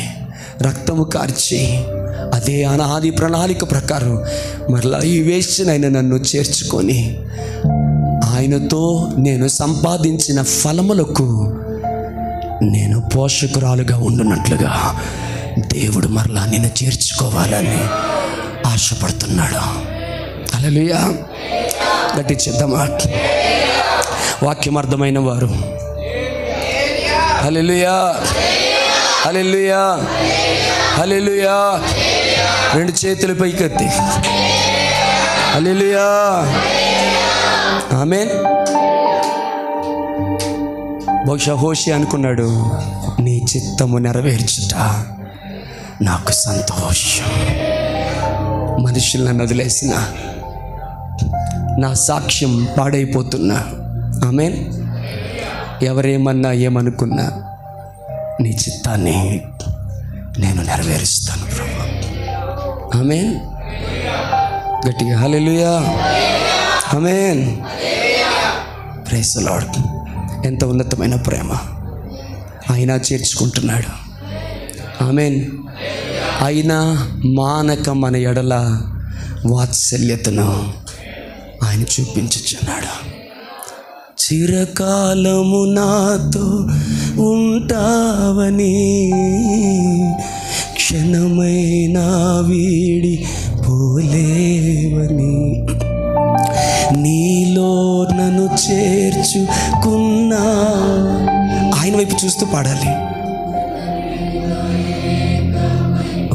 రక్తము కార్చి, అదే అనాది ప్రణాళిక ప్రకారం మరలా ఈ వేశ్యనైనా నన్ను చేర్చుకొని ఆయనతో నేను సంపాదించిన ఫలములకు నేను పోషకురాలుగా ఉండునట్లుగా దేవుడు మరలా నిన్ను చేర్చుకోవాలని ఆశపడుతున్నాడు. హల్లెలూయా. గట్టి చేద్దామా? వాక్యం అర్థమైన వారు హల్లెలూయా, హల్లెలూయా, హల్లెలూయా. రెండు చేతులు పైకెత్తి హల్లెలూయా, ఆమేన్. బహుశా హోషియా అనుకున్నాడు, నీ చిత్తము నెరవేర్చుట నాకు సంతోషం. మనుషులను వదిలేసిన నా సాక్ష్యం పాడైపోతున్నా, ఆమేన్. ఎవరేమన్నా ఏమనుకున్నా నీ చిత్తాన్ని నేను నెరవేరుస్తాను ప్రభు, ఆమేన్. గట్టిగా హల్లెలూయా, ఆమేన్. Praise the Lord. ఎంత ఉన్నతమైన ప్రేమ! ఆయన చేర్చుకుంటున్నాడు, ఆమేన్. అయినా మానక మన ఎడల వాత్సల్యతను ఆయన చూపించుచున్నాడు. చిరకాలము నాతో ఉంటావని, క్షణమైనా వీడి పోలేవని, నీలో నన్ను చేర్చుకున్నా. ఆయన వైపు చూస్తూ పాడాలి.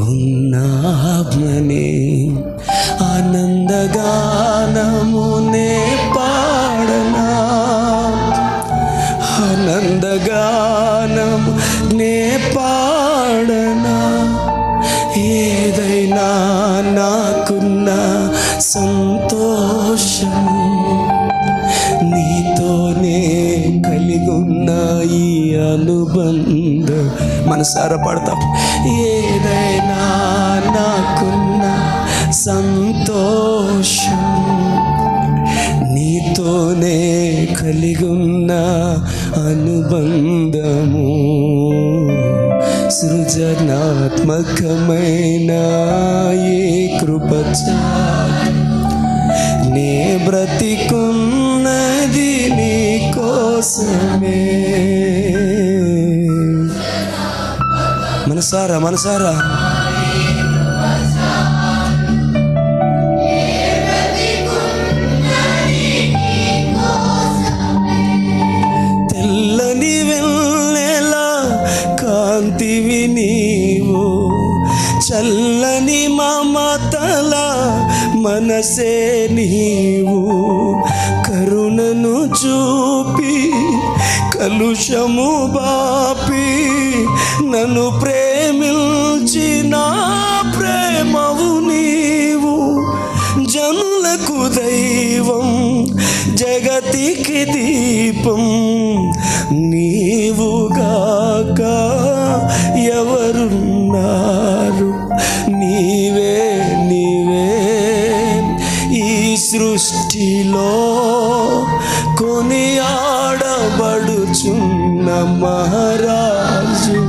ఉన్నామనే ఆనందగానమునే పాడనా, ఆనందగానము నే పాడనా, అనుబంధం. మనసారా పాడతాం. ఏదైనా నాకున్న సంతోషం నీతోనే కలిగున్న అనుబంధము, సృజనాత్మకమైన ఏ కృపచా నే బ్రతికున్నది నీ కోసమే. మనసారా మనసారా తెల్లని వెన్నెల కాంతివి నీవు, చల్లని మమతల మనసే నీవు, కరుణను చూపి కలుషము బాపి నన్ను ప్రేమించిన ప్రేమవు నీవు, జనులకు దైవం జగతికి దీపం నీవుగాక ఎవరున్నారు, నీవే నీవే ఈ సృష్టిలో కొనియాడబడుచున్న మహారాజు,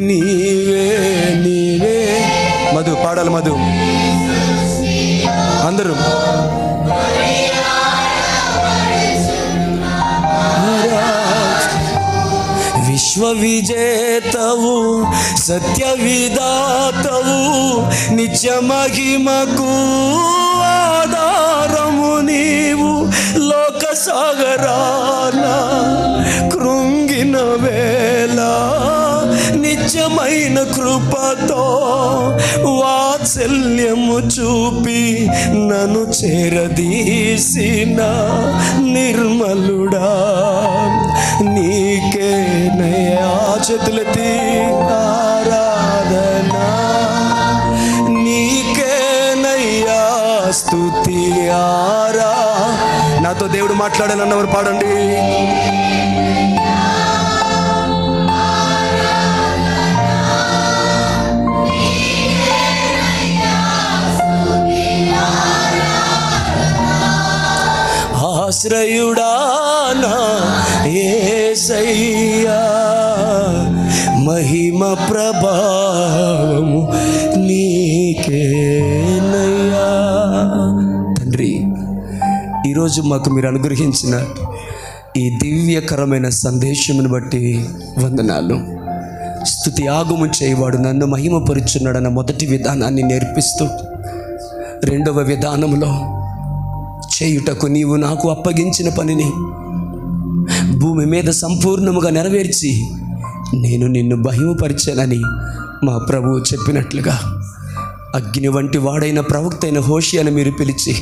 నీవే నీవే. మధు పాడాలి, మధు అందరూ. విశ్వ విజేతవు సత్య విధాతవు నిత్య మహిమకు ఆధారము నీవు, లోక సాగరాన కృంగిన వేళ నిత్యమైన కృపతో వాత్సల్యము చూపి నన్ను చేరదీసిన నిర్మలుడా, నీకే నయా చేతులెత్తి ఆరాధన, నీకే నయ్యా స్తుతి ఆరా. నాతో దేవుడు మాట్లాడాలన్నవారు పాడండి. ఆశ్రయుడా నా యేసయ్యా, మహిమ ప్రభావము నీకేనయ్యా. తండ్రి, ఈరోజు మాకు మీరు అనుగ్రహించిన ఈ దివ్యకరమైన సందేశమును బట్టి వందనాలు. స్తుతి యాగము చేయవాడు నన్ను మహిమపరుచున్నాడన్న మొదటి విధానాన్ని నేర్పిస్తూ, రెండవ విధానంలో చేయుటకు నీవు నాకు అప్పగించిన పనిని భూమి మీద సంపూర్ణముగా నెరవేర్చి నేను నిన్ను మహిమపరిచానని మా ప్రభువు చెప్పినట్లుగా అగ్ని వంటి వాడైన ప్రవక్త అయిన హోషేయను మీరు పిలిచి,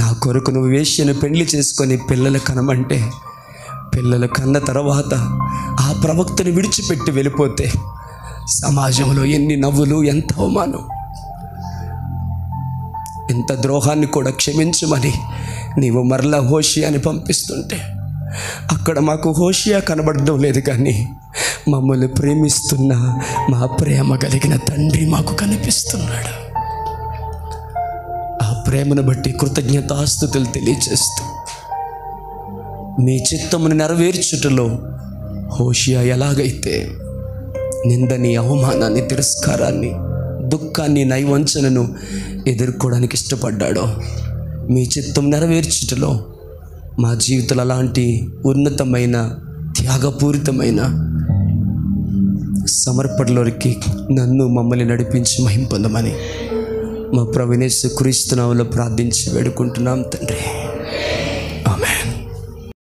నా కొరకు నువ్వు వేశ్యను పెళ్లి చేసుకొని పిల్లలు కనమంటే, పిల్లలు కన్న తర్వాత ఆ ప్రవక్తను విడిచిపెట్టి వెళ్ళిపోతే సమాజంలో ఎన్ని నవ్వులు, ఎంత అవమానం, ఇంత ద్రోహాన్ని కూడా క్షమించమని నీవు మరలా హోషేయని పంపిస్తుంటే అక్కడ మాకు హోషేయ కనబడడం లేదు, కానీ మమ్మల్ని ప్రేమిస్తున్న మా ప్రేమ కలిగిన తండ్రి మాకు కనిపిస్తున్నాడు. ఆ ప్రేమను బట్టి కృతజ్ఞతాస్తుతులు తెలియజేస్తూ మీ చిత్తమును నెరవేర్చుటలో హోషేయ ఎలాగైతే నిందని, అవమానాన్ని, తిరస్కారాన్ని, దుఃఖాన్ని, నైవంచనను ఎదుర్కోవడానికి ఇష్టపడ్డాడో, మీ చిత్తం నెరవేర్చుటలో మా జీవితంలో అలాంటి ఉన్నతమైన త్యాగపూరితమైన సమర్పణలోకి నన్ను మమ్మల్ని నడిపించి మహిమ పొందమని మా ప్రభువు యేసు క్రీస్తు నామములో ప్రార్థించి వేడుకుంటున్నాం తండ్రి.